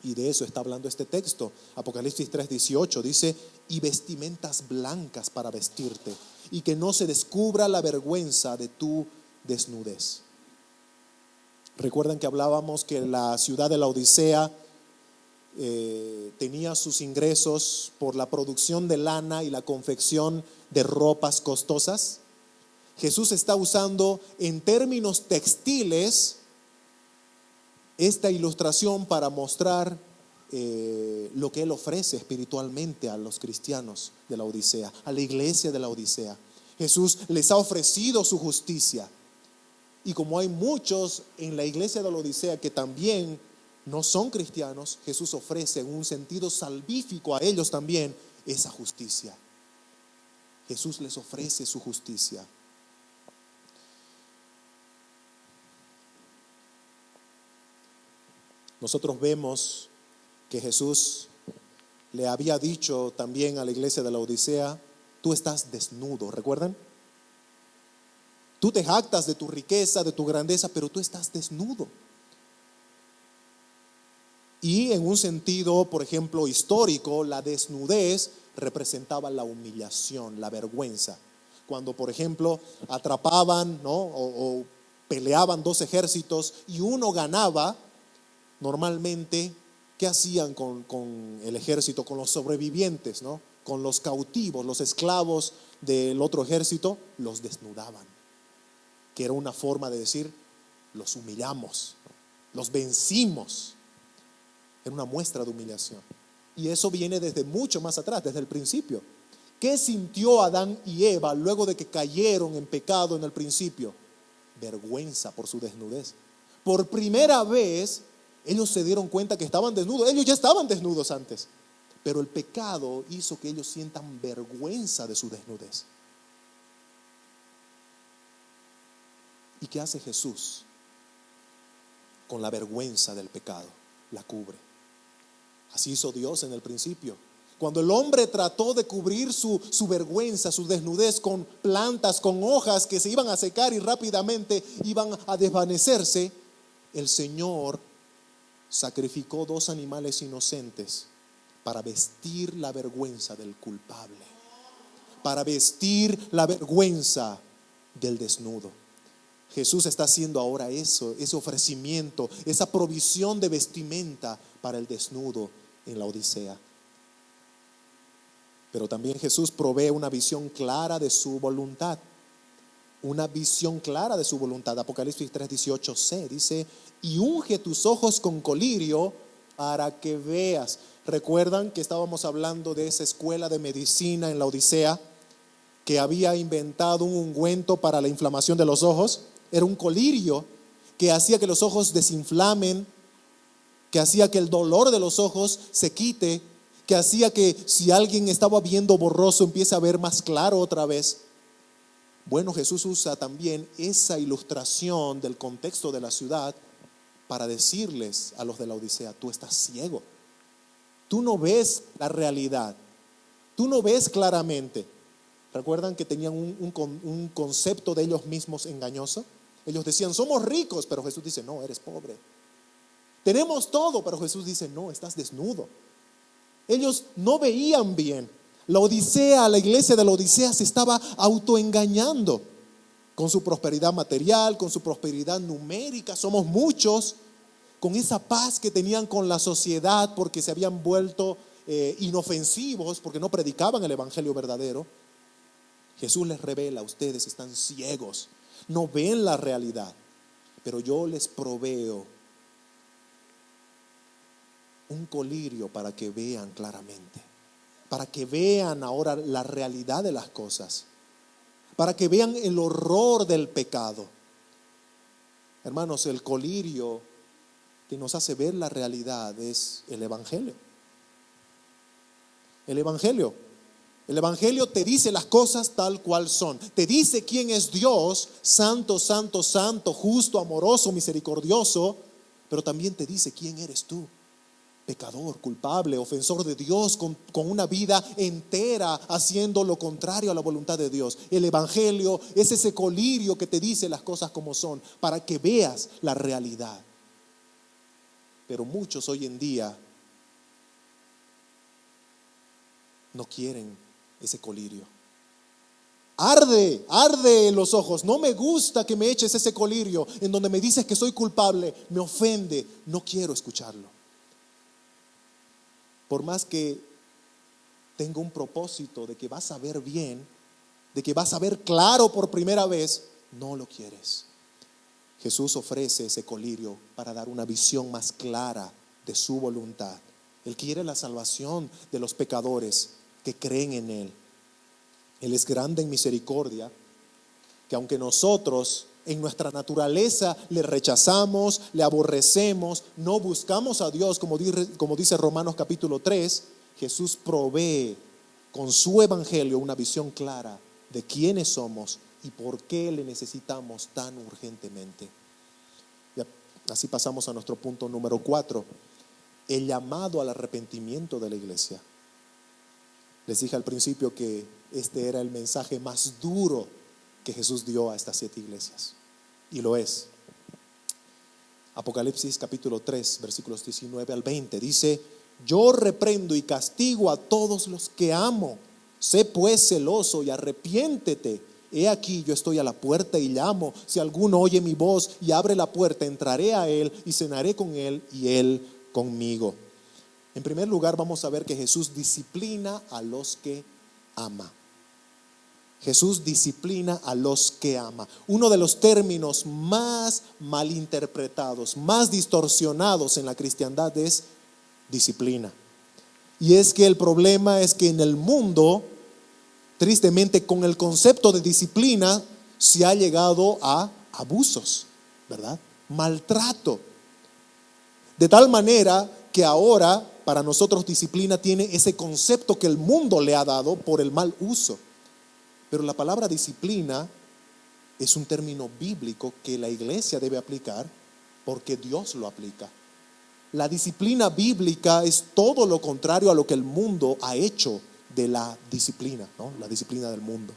Y de eso está hablando este texto. Apocalipsis 3:18 dice: y vestimentas blancas para vestirte, y que no se descubra la vergüenza de tu desnudez. Recuerdan que hablábamos que la ciudad de Laodicea tenía sus ingresos por la producción de lana y la confección de ropas costosas. Jesús está usando en términos textiles esta ilustración para mostrar lo que Él ofrece espiritualmente a los cristianos de la Odisea, a la iglesia de la Odisea. Jesús les ha ofrecido su justicia. Y como hay muchos en la iglesia de la Odisea que también no son cristianos, Jesús ofrece en un sentido salvífico a ellos también esa justicia. Jesús les ofrece su justicia. Nosotros vemos que Jesús le había dicho también a la iglesia de la Odisea: tú estás desnudo, ¿recuerdan? Tú te jactas de tu riqueza, de tu grandeza, pero tú estás desnudo. Y en un sentido, por ejemplo, histórico, la desnudez representaba la humillación, la vergüenza. Cuando, por ejemplo, atrapaban, ¿no? o peleaban dos ejércitos y uno ganaba, normalmente, ¿qué hacían con el ejército, con los sobrevivientes, ¿no? Con los cautivos, los esclavos del otro ejército? Los desnudaban, que era una forma de decir: los humillamos, los vencimos. Era una muestra de humillación. Y eso viene desde mucho más atrás, desde el principio. ¿Qué sintió Adán y Eva luego de que cayeron en pecado en el principio? Vergüenza por su desnudez. Por primera vez ellos se dieron cuenta que estaban desnudos. Ellos ya estaban desnudos antes, pero el pecado hizo que ellos sientan vergüenza de su desnudez. ¿Y qué hace Jesús con la vergüenza del pecado? La cubre. Así hizo Dios en el principio. Cuando el hombre trató de cubrir su vergüenza, su desnudez, con plantas, con hojas que se iban a secar y rápidamente iban a desvanecerse, el Señor sacrificó 2 animales inocentes para vestir la vergüenza del culpable, para vestir la vergüenza del desnudo. Jesús está haciendo ahora eso, ese ofrecimiento, esa provisión de vestimenta para el desnudo en la Odisea. Pero también Jesús provee una visión clara de su voluntad. Una visión clara de su voluntad. Apocalipsis 3:18c dice: y unge tus ojos con colirio para que veas. ¿Recuerdan que estábamos hablando de esa escuela de medicina en la Odisea que había inventado un ungüento para la inflamación de los ojos? Era un colirio que hacía que los ojos desinflamen, que hacía que el dolor de los ojos se quite, que hacía que si alguien estaba viendo borroso empiece a ver más claro otra vez. Bueno, Jesús usa también esa ilustración del contexto de la ciudad para decirles a los de la Odisea: tú estás ciego, tú no ves la realidad, tú no ves claramente. ¿Recuerdan que tenían un concepto de ellos mismos engañoso? Ellos decían: somos ricos, pero Jesús dice: no, eres pobre. Tenemos todo, pero Jesús dice: no, estás desnudo. Ellos no veían bien. La Odisea, la iglesia de la Odisea se estaba autoengañando con su prosperidad material, con su prosperidad numérica. Somos muchos, con esa paz que tenían con la sociedad porque se habían vuelto inofensivos, porque no predicaban el evangelio verdadero. Jesús les revela: ustedes están ciegos, no ven la realidad, pero yo les proveo un colirio para que vean claramente, para que vean ahora la realidad de las cosas, para que vean el horror del pecado. Hermanos, el colirio que nos hace ver la realidad es el evangelio. El evangelio. El evangelio te dice las cosas tal cual son. Te dice quién es Dios: santo, santo, santo, justo, amoroso, misericordioso. Pero también te dice quién eres tú: pecador, culpable, ofensor de Dios, con una vida entera haciendo lo contrario a la voluntad de Dios. El evangelio es ese colirio que te dice las cosas como son, para que veas la realidad. Pero muchos hoy en día no quieren ese colirio. arde en los ojos. No me gusta que me eches ese colirio en donde me dices que soy culpable. Me ofende. No quiero escucharlo. Por más que tenga un propósito de que vas a ver bien, de que vas a ver claro por primera vez, no lo quieres. Jesús ofrece ese colirio para dar una visión más clara de su voluntad. Él quiere la salvación de los pecadores que creen en Él. Él es grande en misericordia, que aunque nosotros en nuestra naturaleza le rechazamos, le aborrecemos, no buscamos a Dios, como dice Romanos capítulo 3, Jesús provee con su evangelio una visión clara de quiénes somos y por qué le necesitamos tan urgentemente. Y así pasamos a nuestro punto número 4, el llamado al arrepentimiento de la iglesia. Les dije al principio que este era el mensaje más duro que Jesús dio a estas 7 iglesias, y lo es. Apocalipsis capítulo 3 versículos 19 al 20 dice: yo reprendo y castigo a todos los que amo. Sé pues celoso y arrepiéntete. He aquí, yo estoy a la puerta y llamo. Si alguno oye mi voz y abre la puerta, entraré a él y cenaré con él y él conmigo. En primer lugar, vamos a ver que Jesús disciplina a los que ama. Jesús disciplina a los que ama. Uno de los términos más malinterpretados, más distorsionados en la cristiandad es disciplina. Y es que el problema es que en el mundo, tristemente, con el concepto de disciplina se ha llegado a abusos, ¿verdad? Maltrato. De tal manera que ahora para nosotros disciplina tiene ese concepto que el mundo le ha dado por el mal uso. Pero la palabra disciplina es un término bíblico que la iglesia debe aplicar porque Dios lo aplica. La disciplina bíblica es todo lo contrario a lo que el mundo ha hecho de la disciplina, ¿no? La disciplina del mundo.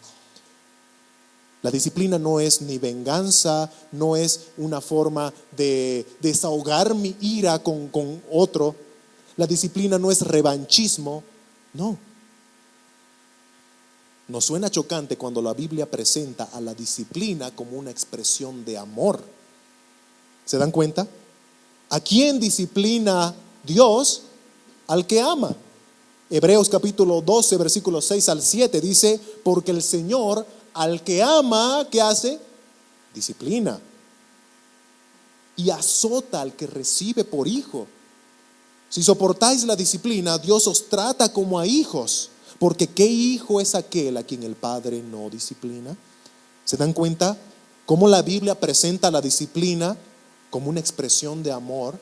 La disciplina no es ni venganza, no es una forma de desahogar mi ira con otro. La disciplina no es revanchismo, no. Nos suena chocante cuando la Biblia presenta a la disciplina como una expresión de amor. ¿Se dan cuenta? ¿A quién disciplina Dios? Al que ama. Hebreos capítulo 12 versículos 6 al 7 dice: porque el Señor al que ama, ¿qué hace? Disciplina. Y azota al que recibe por hijo. Si soportáis la disciplina, Dios os trata como a hijos. Porque ¿qué hijo es aquel a quien el Padre no disciplina? ¿Se dan cuenta cómo la Biblia presenta la disciplina como una expresión de amor?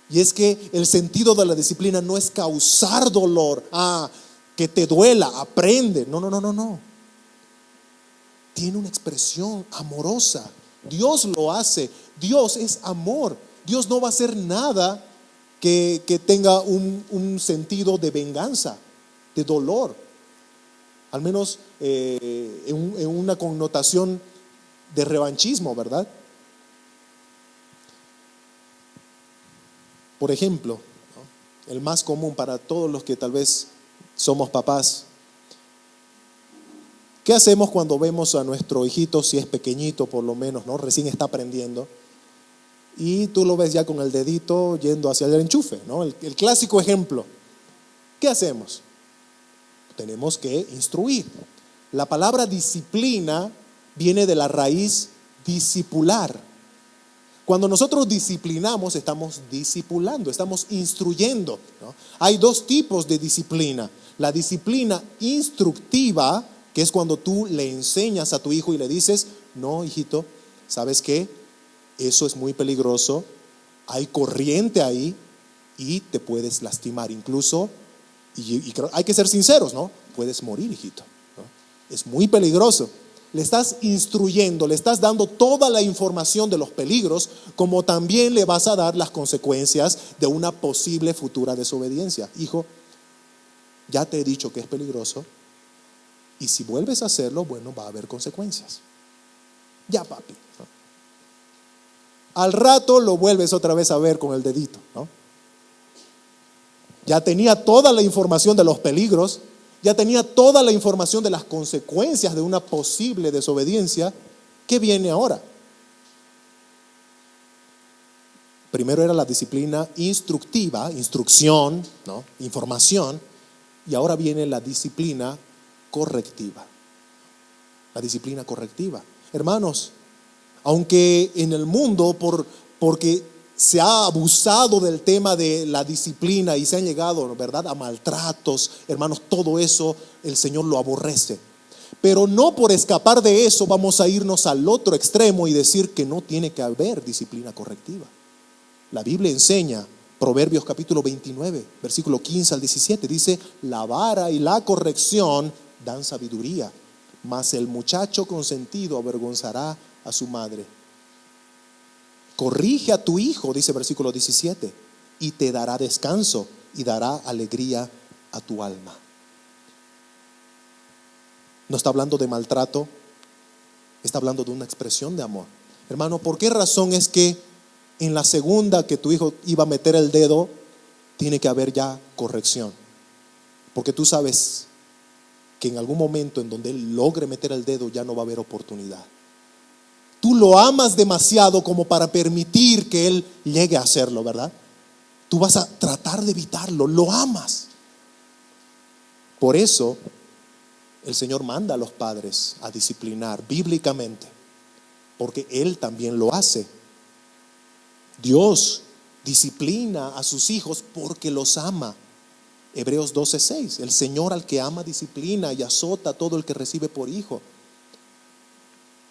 Y es que el sentido de la disciplina no es causar dolor, que te duela, aprende. No. Tiene una expresión amorosa. Dios lo hace. Dios es amor. Dios no va a hacer nada que tenga un sentido de venganza, de dolor, al menos en una connotación de revanchismo, ¿verdad? Por ejemplo, ¿no? El más común para todos los que tal vez somos papás: ¿qué hacemos cuando vemos a nuestro hijito, si es pequeñito por lo menos, ¿no? Recién está aprendiendo, y tú lo ves ya con el dedito yendo hacia el enchufe, ¿no? El clásico ejemplo. ¿Qué hacemos? Tenemos que instruir. La palabra disciplina viene de la raíz discipular. Cuando nosotros disciplinamos, estamos discipulando, estamos instruyendo, ¿no? Hay 2 tipos de disciplina: la disciplina instructiva, que es cuando tú le enseñas a tu hijo y le dices: no, hijito, ¿sabes qué? Eso es muy peligroso, hay corriente ahí y te puedes lastimar, incluso, y hay que ser sinceros, ¿no? Puedes morir, hijito, ¿no? Es muy peligroso. Le estás instruyendo, le estás dando toda la información de los peligros, como también le vas a dar las consecuencias de una posible futura desobediencia. Hijo, ya te he dicho que es peligroso, y si vuelves a hacerlo, bueno, va a haber consecuencias. Ya, papi, ¿no? Al rato lo vuelves otra vez a ver con el dedito, ¿no? Ya tenía toda la información de los peligros, ya tenía toda la información de las consecuencias de una posible desobediencia. ¿Qué viene ahora? Primero era la disciplina instructiva, instrucción, ¿no? Información, y ahora viene la disciplina correctiva. La disciplina correctiva. Hermanos, aunque en el mundo, porque se ha abusado del tema de la disciplina y se han llegado, ¿verdad?, a maltratos, hermanos, todo eso el Señor lo aborrece. Pero no por escapar de eso vamos a irnos al otro extremo y decir que no tiene que haber disciplina correctiva. La Biblia enseña, Proverbios capítulo 29, versículo 15 al 17, dice: la vara y la corrección dan sabiduría, mas el muchacho consentido avergonzará a su madre. Corrige a tu hijo, dice versículo 17, y te dará descanso y dará alegría a tu alma. No está hablando de maltrato, está hablando de una expresión de amor. Hermano, ¿por qué razón es que en la segunda que tu hijo iba a meter el dedo, tiene que haber ya corrección? Porque tú sabes que en algún momento en donde él logre meter el dedo ya no va a haber oportunidad. Tú lo amas demasiado como para permitir que él llegue a hacerlo, ¿verdad? Tú vas a tratar de evitarlo, lo amas. Por eso el Señor manda a los padres a disciplinar bíblicamente, porque Él también lo hace. Dios disciplina a sus hijos porque los ama. Hebreos 12:6, el Señor al que ama disciplina y azota a todo el que recibe por hijo.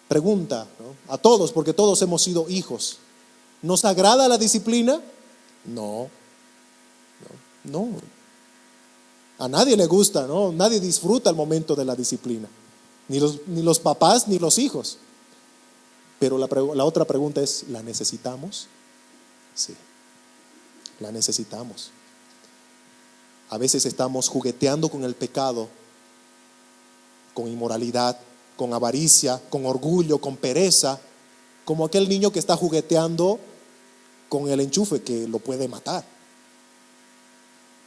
Pregunta, ¿no?, a todos, porque todos hemos sido hijos: ¿nos agrada la disciplina? No. A nadie le gusta, ¿no? Nadie disfruta el momento de la disciplina, ni los papás ni los hijos. Pero la otra pregunta es: ¿la necesitamos? Sí, la necesitamos. A veces estamos jugueteando con el pecado, con inmoralidad, con avaricia, con orgullo, con pereza, como aquel niño que está jugueteando con el enchufe que lo puede matar.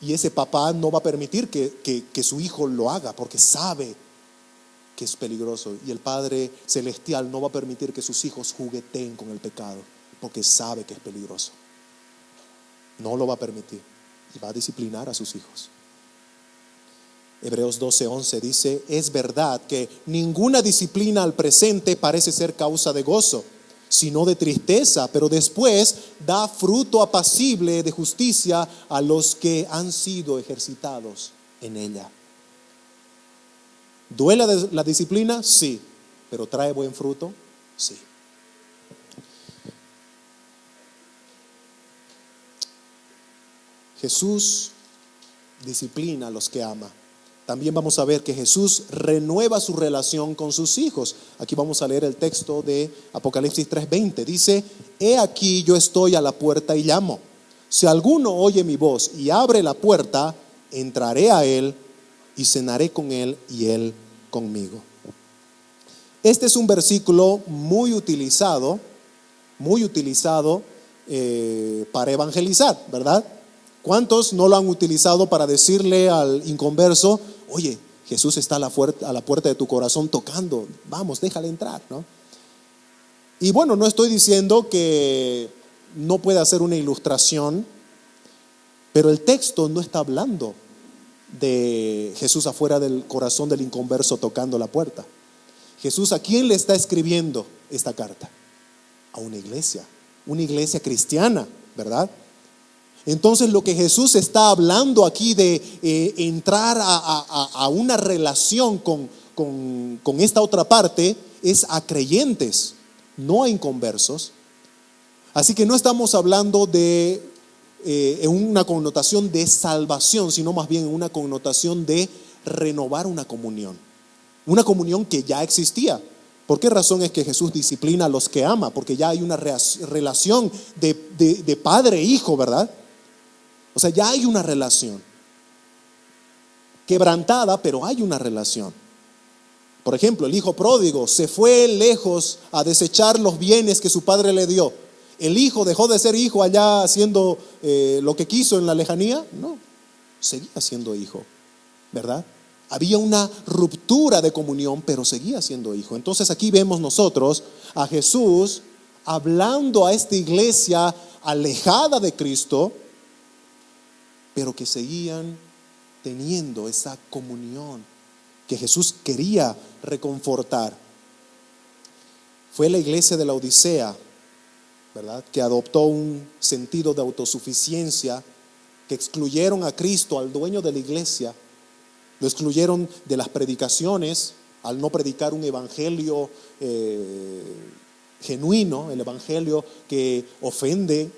Y ese papá no va a permitir que su hijo lo haga, porque sabe que es peligroso. Y el Padre Celestial no va a permitir que sus hijos jugueteen con el pecado, porque sabe que es peligroso. No lo va a permitir y va a disciplinar a sus hijos. Hebreos 12:11 dice: es verdad que ninguna disciplina al presente parece ser causa de gozo, sino de tristeza, pero después da fruto apacible de justicia a los que han sido ejercitados en ella. ¿Duele la disciplina? Sí. ¿Pero trae buen fruto? Sí. Jesús disciplina a los que ama. También vamos a ver que Jesús renueva su relación con sus hijos. Aquí vamos a leer el texto de Apocalipsis 3:20. Dice: he aquí yo estoy a la puerta y llamo. Si alguno oye mi voz y abre la puerta, entraré a él y cenaré con él y él conmigo. Este es un versículo muy utilizado para evangelizar, ¿verdad? ¿Cuántos no lo han utilizado para decirle al inconverso: oye, Jesús está a la puerta de tu corazón tocando, vamos, déjale entrar, ¿no? Y bueno, no estoy diciendo que no pueda hacer una ilustración, pero el texto no está hablando de Jesús afuera del corazón del inconverso tocando la puerta. Jesús, ¿a quién le está escribiendo esta carta? A una iglesia cristiana, ¿verdad? Entonces lo que Jesús está hablando aquí de entrar a una relación con esta otra parte es a creyentes, no a inconversos. Así que no estamos hablando de en una connotación de salvación, sino más bien en una connotación de renovar una comunión que ya existía. ¿Por qué razón es que Jesús disciplina a los que ama? Porque ya hay una relación de padre e hijo, ¿verdad? O sea, ya hay una relación quebrantada, pero hay una relación. Por ejemplo, el hijo pródigo se fue lejos a desechar los bienes que su padre le dio. ¿El hijo dejó de ser hijo allá haciendo lo que quiso en la lejanía? No, seguía siendo hijo, ¿verdad? Había una ruptura de comunión, pero seguía siendo hijo. Entonces aquí vemos nosotros a Jesús hablando a esta iglesia alejada de Cristo, pero que seguían teniendo esa comunión que Jesús quería reconfortar. Fue la iglesia de la Odisea, ¿verdad?, que adoptó un sentido de autosuficiencia, que excluyeron a Cristo, al dueño de la iglesia, lo excluyeron de las predicaciones al no predicar un evangelio genuino, el evangelio que ofende.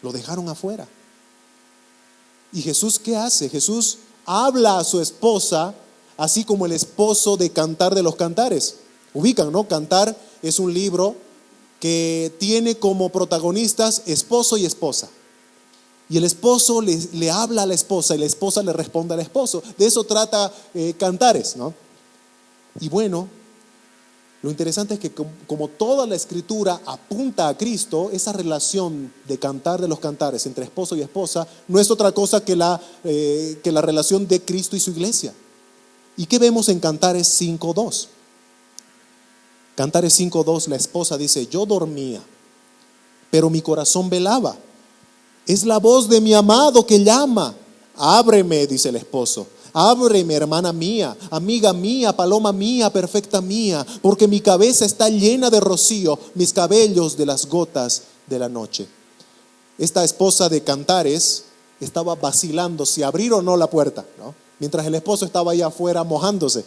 Lo dejaron afuera. ¿Y Jesús qué hace? Jesús habla a su esposa, así como el esposo de Cantar de los Cantares. Ubican, ¿no? Cantar es un libro que tiene como protagonistas esposo y esposa. Y el esposo le habla a la esposa y la esposa le responde al esposo. De eso trata Cantares, ¿no? Y bueno, lo interesante es que como toda la escritura apunta a Cristo, esa relación de Cantar de los Cantares entre esposo y esposa no es otra cosa que la relación de Cristo y su iglesia. ¿Y qué vemos en Cantares 5:2? Cantares 5:2, la esposa dice: yo dormía, pero mi corazón velaba. Es la voz de mi amado que llama. Ábreme, dice el esposo. Ábreme, hermana mía, amiga mía, paloma mía, perfecta mía, porque mi cabeza está llena de rocío, mis cabellos de las gotas de la noche. Esta esposa de Cantares estaba vacilando si abrir o no la puerta, ¿no? Mientras el esposo estaba ahí afuera mojándose.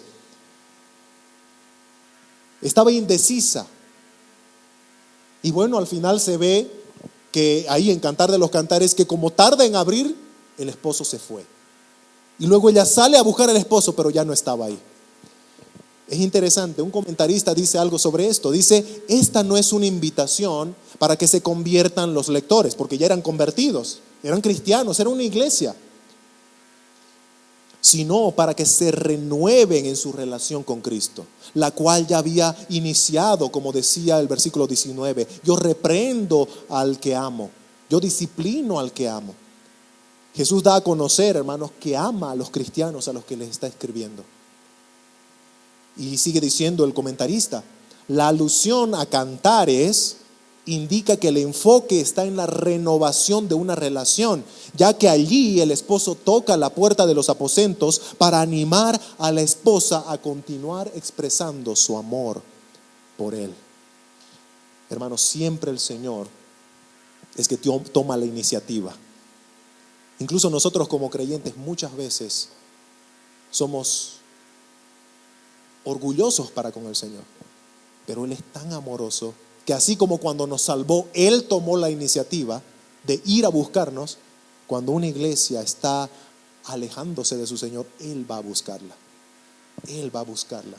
Estaba indecisa. Y bueno, al final se ve que ahí en Cantar de los Cantares, que como tarda en abrir, el esposo se fue. Y luego ella sale a buscar al esposo, pero ya no estaba ahí. Es interesante, un comentarista dice algo sobre esto. Dice: esta no es una invitación para que se conviertan los lectores, porque ya eran convertidos, eran cristianos, era una iglesia, sino para que se renueven en su relación con Cristo, la cual ya había iniciado, como decía el versículo 19: yo reprendo al que amo, yo disciplino al que amo. Jesús da a conocer, hermanos, que ama a los cristianos a los que les está escribiendo. Y sigue diciendo el comentarista: la alusión a Cantares indica que el enfoque está en la renovación de una relación, ya que allí el esposo toca la puerta de los aposentos para animar a la esposa a continuar expresando su amor por él. Hermanos, siempre el Señor es que toma la iniciativa. Incluso nosotros como creyentes muchas veces somos orgullosos para con el Señor, pero Él es tan amoroso que así como cuando nos salvó, Él tomó la iniciativa de ir a buscarnos. Cuando una iglesia está alejándose de su Señor, Él va a buscarla. Él va a buscarla.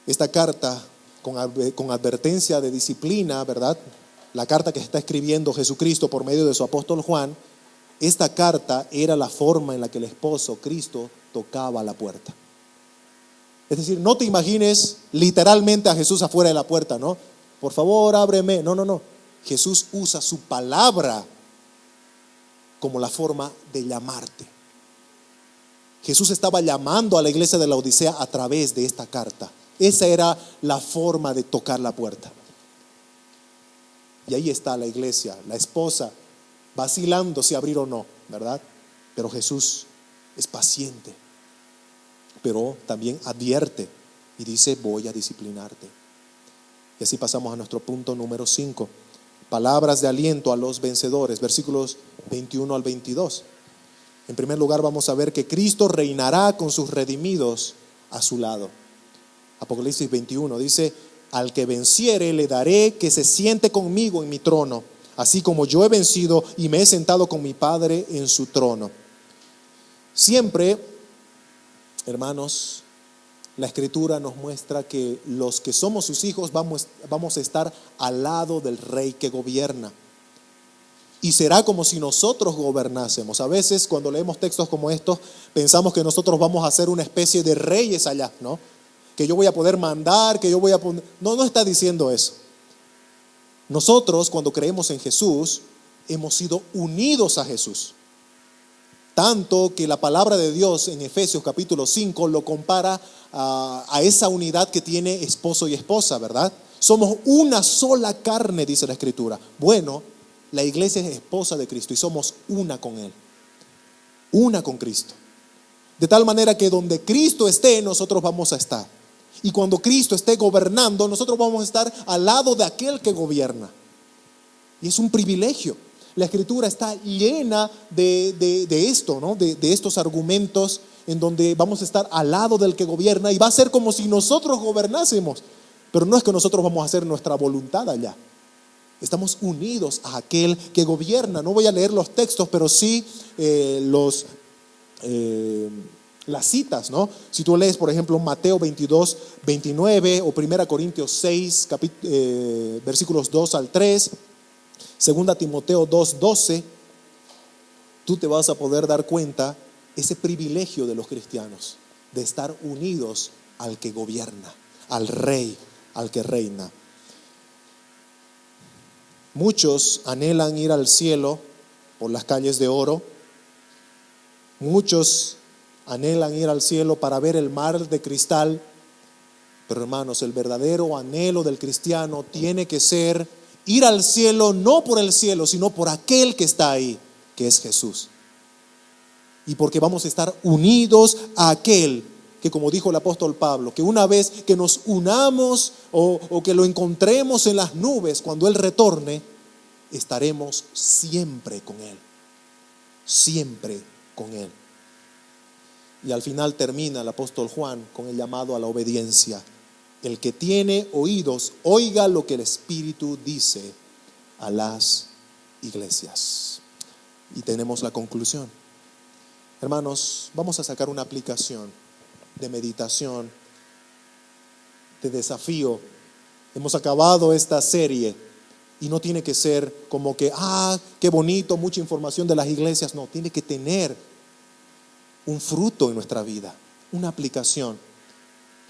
Esta carta con advertencia de disciplina, ¿verdad? La carta que está escribiendo Jesucristo por medio de su apóstol Juan, esta carta era la forma en la que el esposo, Cristo, tocaba la puerta. Es decir, no te imagines literalmente a Jesús afuera de la puerta, ¿no? Por favor, ábreme. No. Jesús usa su palabra como la forma de llamarte. Jesús estaba llamando a la iglesia de la Odisea a través de esta carta. Esa era la forma de tocar la puerta. Y ahí está la iglesia, la esposa, vacilando si abrir o no, ¿verdad? Pero Jesús es paciente, pero también advierte y dice: voy a disciplinarte. Y así pasamos a nuestro punto número 5. Palabras de aliento a los vencedores, versículos 21 al 22. En primer lugar, vamos a ver que Cristo reinará con sus redimidos a su lado. Apocalipsis 21 dice: al que venciere le daré que se siente conmigo en mi trono, así como yo he vencido y me he sentado con mi Padre en su trono. Siempre, hermanos, la Escritura nos muestra que los que somos sus hijos vamos a estar al lado del Rey que gobierna. Y será como si nosotros gobernásemos. A veces cuando leemos textos como estos, pensamos que nosotros vamos a ser una especie de reyes allá, ¿no? Que yo voy a poder mandar, que yo voy a poner... No está diciendo eso. Nosotros, cuando creemos en Jesús, hemos sido unidos a Jesús. Tanto que la palabra de Dios en Efesios capítulo 5 lo compara a esa unidad que tiene esposo y esposa, ¿verdad? Somos una sola carne, dice la Escritura. Bueno, la iglesia es esposa de Cristo y somos una con Él, una con Cristo. De tal manera que donde Cristo esté, nosotros vamos a estar. Y cuando Cristo esté gobernando, nosotros vamos a estar al lado de aquel que gobierna. Y es un privilegio. La Escritura está llena de esto, ¿no? De estos argumentos en donde vamos a estar al lado del que gobierna y va a ser como si nosotros gobernásemos. Pero no es que nosotros vamos a hacer nuestra voluntad allá. Estamos unidos a aquel que gobierna. No voy a leer los textos, pero sí las citas, ¿no? Si tú lees, por ejemplo, Mateo 22, 29 o 1 Corintios 6, versículos 2 al 3, 2 Timoteo 2, 12, tú te vas a poder dar cuenta ese privilegio de los cristianos, de estar unidos al que gobierna, al rey, al que reina. Muchos anhelan ir al cielo por las calles de oro. Muchos anhelan ir al cielo para ver el mar de cristal. Pero hermanos, el verdadero anhelo del cristiano tiene que ser ir al cielo, no por el cielo, sino por aquel que está ahí, que es Jesús. Y porque vamos a estar unidos a aquel que, como dijo el apóstol Pablo, que una vez que nos unamos o que lo encontremos en las nubes, cuando Él retorne, estaremos siempre con Él. Siempre con Él. Y al final termina el apóstol Juan con el llamado a la obediencia. El que tiene oídos, oiga lo que el Espíritu dice a las iglesias. Y tenemos la conclusión. Hermanos, vamos a sacar una aplicación de meditación, de desafío. Hemos acabado esta serie y no tiene que ser como que, qué bonito, mucha información de las iglesias. No, tiene que tener un fruto en nuestra vida, una aplicación.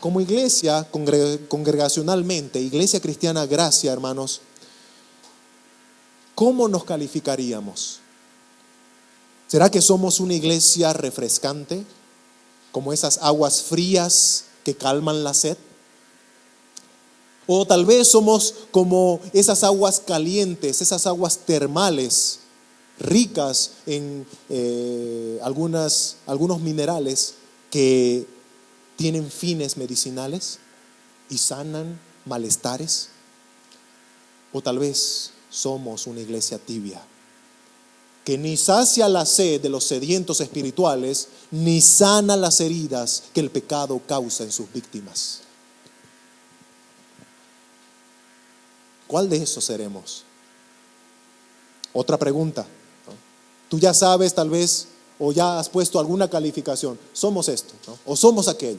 Como iglesia, congregacionalmente, Iglesia Cristiana Gracia, hermanos, ¿cómo nos calificaríamos? ¿Será que somos una iglesia refrescante, como esas aguas frías que calman la sed? O tal vez somos como esas aguas calientes, esas aguas termales, ricas en algunos minerales que tienen fines medicinales y sanan malestares. O tal vez somos una iglesia tibia, que ni sacia la sed de los sedientos espirituales, ni sana las heridas que el pecado causa en sus víctimas. ¿Cuál de esos seremos? Otra pregunta. Tú ya sabes tal vez, o ya has puesto alguna calificación. Somos esto, ¿no? O somos aquello.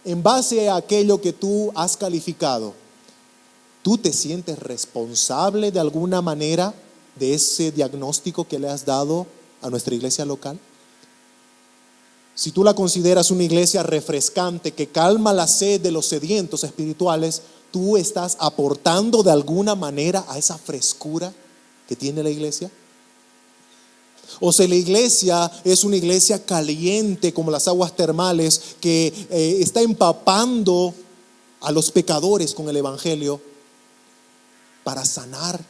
En base a aquello que tú has calificado, ¿tú te sientes responsable de alguna manera de ese diagnóstico que le has dado a nuestra iglesia local? Si tú la consideras una iglesia refrescante que calma la sed de los sedientos espirituales, ¿tú estás aportando de alguna manera a esa frescura que tiene la iglesia? O si la iglesia es una iglesia caliente como las aguas termales que está empapando a los pecadores con el evangelio para sanar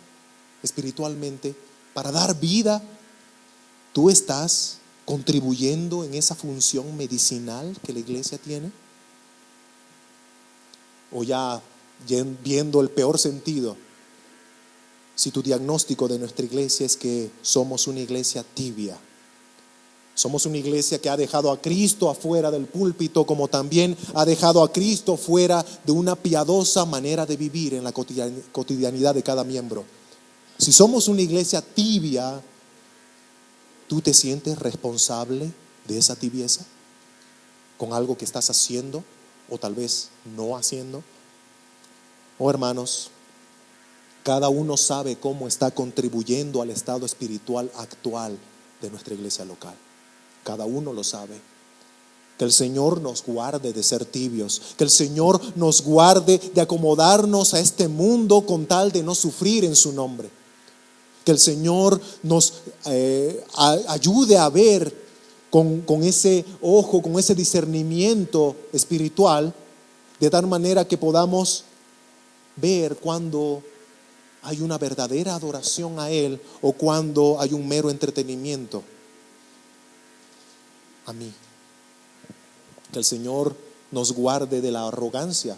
espiritualmente, para dar vida, ¿tú estás contribuyendo en esa función medicinal que la iglesia tiene? O ya viendo el peor sentido, si tu diagnóstico de nuestra iglesia es que somos una iglesia tibia, somos una iglesia que ha dejado a Cristo afuera del púlpito, como también ha dejado a Cristo fuera de una piadosa manera de vivir en la cotidianidad de cada miembro. Si somos una iglesia tibia, ¿tú te sientes responsable de esa tibieza? ¿Con algo que estás haciendo o tal vez no haciendo? Oh, hermanos, cada uno sabe cómo está contribuyendo al estado espiritual actual de nuestra iglesia local. Cada uno lo sabe. Que el Señor nos guarde de ser tibios. Que el Señor nos guarde de acomodarnos a este mundo con tal de no sufrir en su nombre. Que el Señor nos ayude a ver con ese ojo, con ese discernimiento espiritual, de tal manera que podamos ver cuando hay una verdadera adoración a Él o cuando hay un mero entretenimiento a mí. Que el Señor nos guarde de la arrogancia,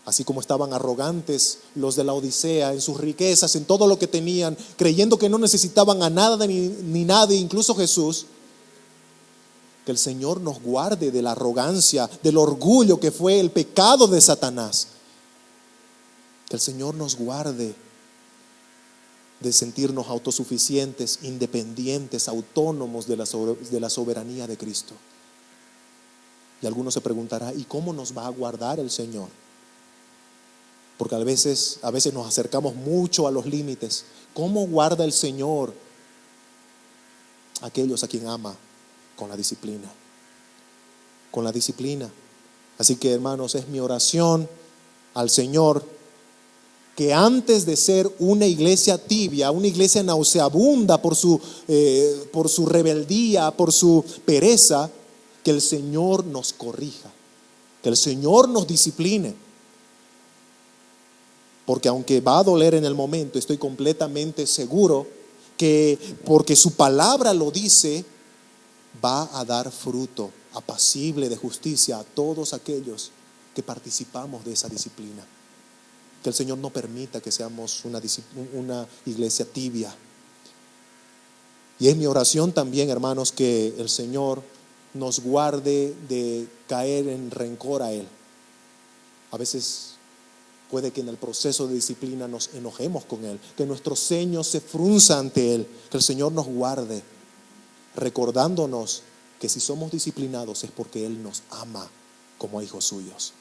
así como estaban arrogantes los de la Odisea en sus riquezas, en todo lo que tenían, creyendo que no necesitaban a nada ni nadie, incluso Jesús. Que el Señor nos guarde de la arrogancia, del orgullo que fue el pecado de Satanás. Que el Señor nos guarde de sentirnos autosuficientes, independientes, autónomos de la soberanía de Cristo. Y alguno se preguntará, ¿y cómo nos va a guardar el Señor? Porque a veces nos acercamos mucho a los límites. ¿Cómo guarda el Señor a aquellos a quien ama? Con la disciplina. Con la disciplina. Así que, hermanos, es mi oración al Señor que antes de ser una iglesia tibia, una iglesia nauseabunda por su rebeldía, por su pereza, que el Señor nos corrija, que el Señor nos discipline. Porque aunque va a doler en el momento, estoy completamente seguro que, porque su palabra lo dice, va a dar fruto apacible de justicia a todos aquellos que participamos de esa disciplina. Que el Señor no permita que seamos una iglesia tibia. Y es mi oración también, hermanos, que el Señor nos guarde de caer en rencor a Él. A veces puede que en el proceso de disciplina nos enojemos con Él, que nuestro ceño se frunza ante Él. Que el Señor nos guarde, recordándonos que si somos disciplinados es porque Él nos ama como hijos suyos.